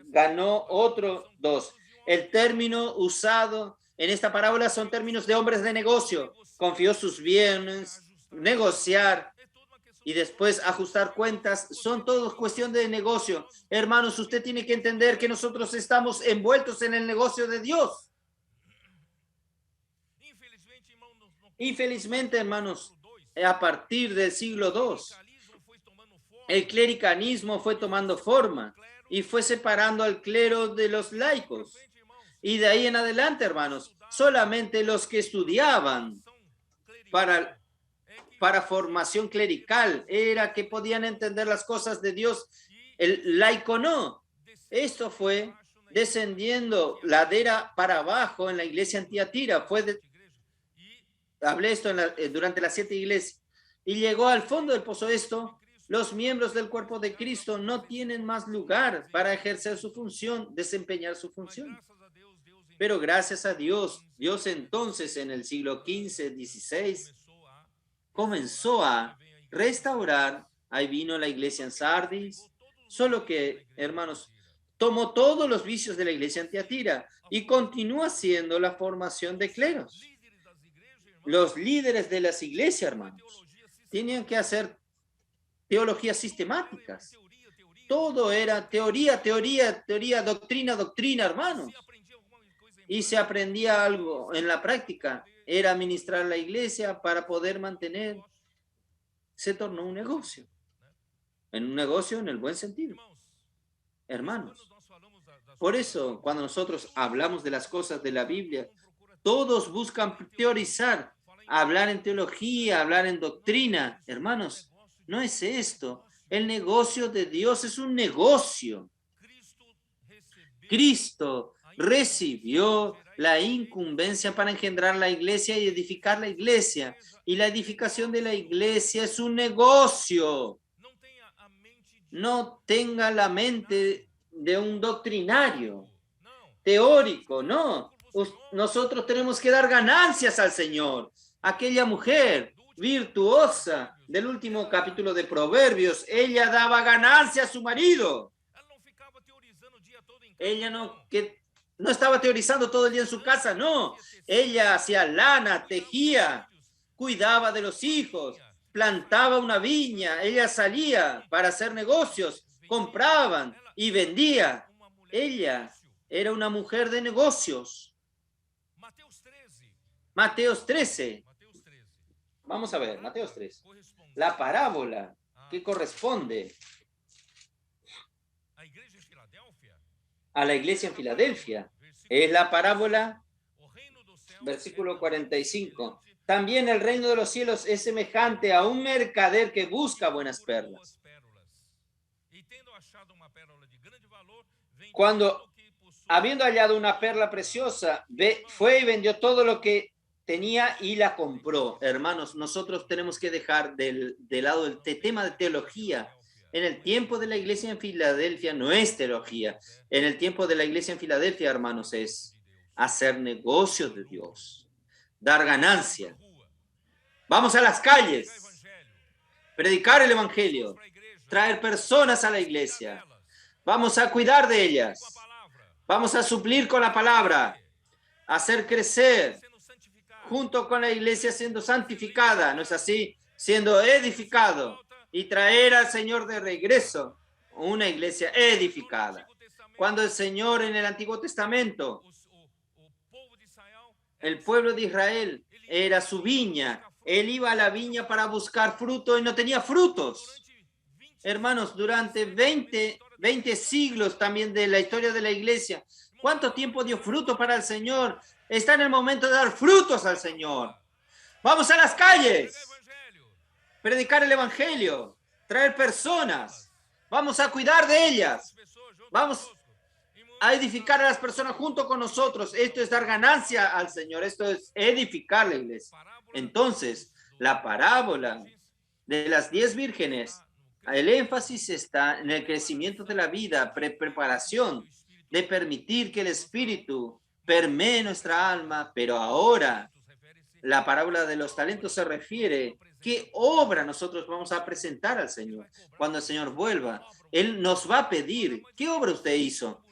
ganó otros 2. El término usado en esta parábola son términos de hombres de negocio. Confió sus bienes, negociar y después ajustar cuentas. Son todos cuestión de negocio. Hermanos, usted tiene que entender que nosotros estamos envueltos en el negocio de Dios. Infelizmente, hermanos, a partir del siglo II, el clericanismo fue tomando forma y fue separando al clero de los laicos. Y de ahí en adelante, hermanos, solamente los que estudiaban para formación clerical era que podían entender las cosas de Dios. El laico no. Esto fue descendiendo ladera para abajo en la iglesia en Tiatira. Hablé esto durante las 7 iglesias. Y llegó al fondo del pozo esto. Los miembros del cuerpo de Cristo no tienen más lugar para ejercer su función, desempeñar su función. Pero gracias a Dios, Dios entonces en el siglo XV, XVI, comenzó a restaurar. Ahí vino la iglesia en Sardis, Solo que, hermanos, tomó todos los vicios de la iglesia en Tiatira y continúa haciendo la formación de cleros. Los líderes de las iglesias, hermanos, tenían que hacer teologías sistemáticas. Todo era teoría, doctrina, hermanos. Y se aprendía algo en la práctica. Era administrar la iglesia para poder mantener. Se tornó un negocio. En un negocio en el buen sentido. Hermanos, por eso cuando nosotros hablamos de las cosas de la Biblia, todos buscan teorizar, hablar en teología, hablar en doctrina. Hermanos, no es esto. El negocio de Dios es un negocio. Cristo recibió la incumbencia para engendrar la iglesia y edificar la iglesia. Y la edificación de la iglesia es un negocio. No tenga la mente de un doctrinario, teórico, no. Nosotros tenemos que dar ganancias al Señor. Aquella mujer virtuosa del último capítulo de Proverbios, ella daba ganancia a su marido. Ella no estaba teorizando todo el día en su casa, no. Ella hacía lana, tejía, cuidaba de los hijos, plantaba una viña, ella salía para hacer negocios, compraban y vendía. Ella era una mujer de negocios. Mateos 13. Vamos a ver, Mateos 3. La parábola que corresponde a la iglesia en Filadelfia es la parábola, versículo 45. También el reino de los cielos es semejante a un mercader que busca buenas perlas. Cuando, habiendo hallado una perla preciosa, fue y vendió todo lo que tenía y la compró. Hermanos, nosotros tenemos que dejar de lado el tema de teología. En el tiempo de la iglesia en Filadelfia no es teología. En el tiempo de la iglesia en Filadelfia, hermanos, es hacer negocios de Dios, dar ganancia. Vamos a las calles, predicar el evangelio, traer personas a la iglesia. Vamos a cuidar de ellas. Vamos a suplir con la palabra, hacer crecer junto con la iglesia siendo santificada, ¿no es así? Siendo edificado y traer al Señor de regreso una iglesia edificada. Cuando el Señor en el Antiguo Testamento, el pueblo de Israel era su viña, él iba a la viña para buscar fruto y no tenía frutos. Hermanos, durante 20 siglos también de la historia de la iglesia, ¿cuánto tiempo dio fruto para el Señor? Está en el momento de dar frutos al Señor. Vamos a las calles, predicar el evangelio, traer personas. Vamos a cuidar de ellas. Vamos a edificar a las personas junto con nosotros. Esto es dar ganancia al Señor. Esto es edificar la iglesia. Entonces, la parábola de las 10 vírgenes, el énfasis está en el crecimiento de la vida, preparación, de permitir que el Espíritu permee nuestra alma, pero ahora la parábola de los talentos se refiere qué obra nosotros vamos a presentar al Señor. Cuando el Señor vuelva, Él nos va a pedir, ¿qué obra usted hizo?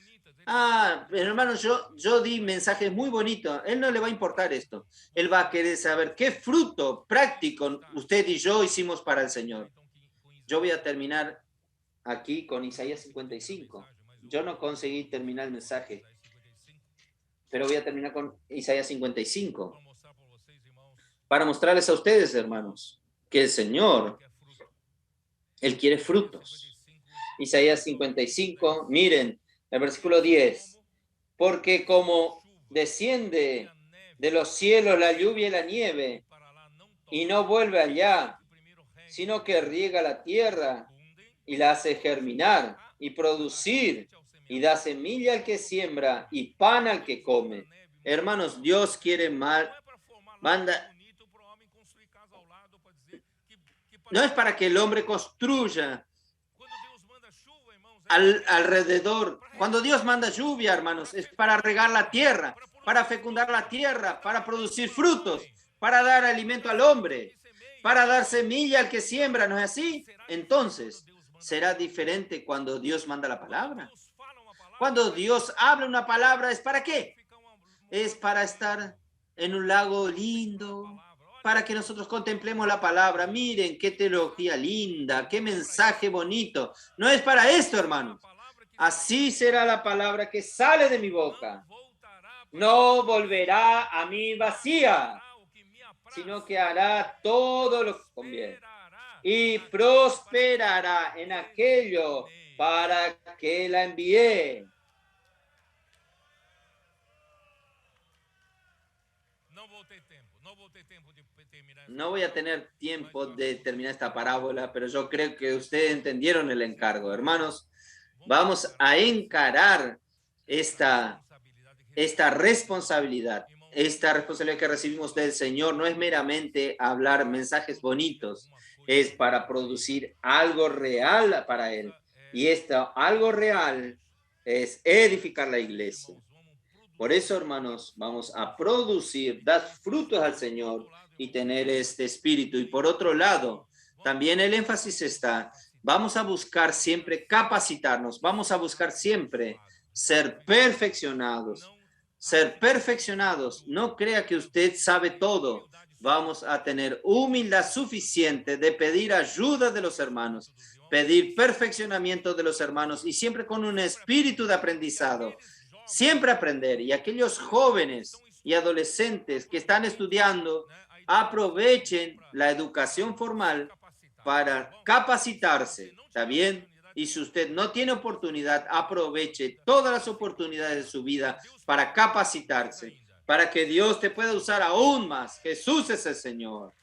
Hermano, yo di mensajes muy bonitos. Él no le va a importar esto. Él va a querer saber qué fruto práctico usted y yo hicimos para el Señor. Yo voy a terminar aquí con Isaías 55. Yo no conseguí terminar el mensaje, pero voy a terminar con Isaías 55 para mostrarles a ustedes, hermanos, que el Señor, Él quiere frutos. Isaías 55, miren, el versículo 10. Porque como desciende de los cielos la lluvia y la nieve, y no vuelve allá, sino que riega la tierra y la hace germinar y producir, y da semilla al que siembra y pan al que come. Hermanos, Dios quiere manda. No es para que el hombre construya alrededor. Cuando Dios manda lluvia, hermanos, es para regar la tierra, para fecundar la tierra, para producir frutos, para dar alimento al hombre, para dar semilla al que siembra, ¿no es así? Entonces, será diferente cuando Dios manda la palabra. Cuando Dios habla una palabra, ¿es para qué? Es para estar en un lago lindo, para que nosotros contemplemos la palabra. Miren, qué teología linda, qué mensaje bonito. No es para esto, hermanos. Así será la palabra que sale de mi boca. No volverá a mí vacía, sino que hará todo lo que conviene y prosperará en aquello para que la envié. No voy a tener tiempo de terminar esta parábola, pero yo creo que ustedes entendieron el encargo. Hermanos, vamos a encarar esta responsabilidad. Esta responsabilidad que recibimos del Señor no es meramente hablar mensajes bonitos, es para producir algo real para Él. Y esto, algo real, es edificar la iglesia. Por eso, hermanos, vamos a producir, dar frutos al Señor y tener este espíritu. Y por otro lado, también el énfasis está, vamos a buscar siempre capacitarnos, vamos a buscar siempre ser perfeccionados. Ser perfeccionados, no crea que usted sabe todo. Vamos a tener humildad suficiente de pedir ayuda de los hermanos, pedir perfeccionamiento de los hermanos y siempre con un espíritu de aprendizado. Siempre aprender. Y aquellos jóvenes y adolescentes que están estudiando, aprovechen la educación formal para capacitarse. ¿Está bien? Y si usted no tiene oportunidad, aproveche todas las oportunidades de su vida para capacitarse, para que Dios te pueda usar aún más. Jesús es el Señor.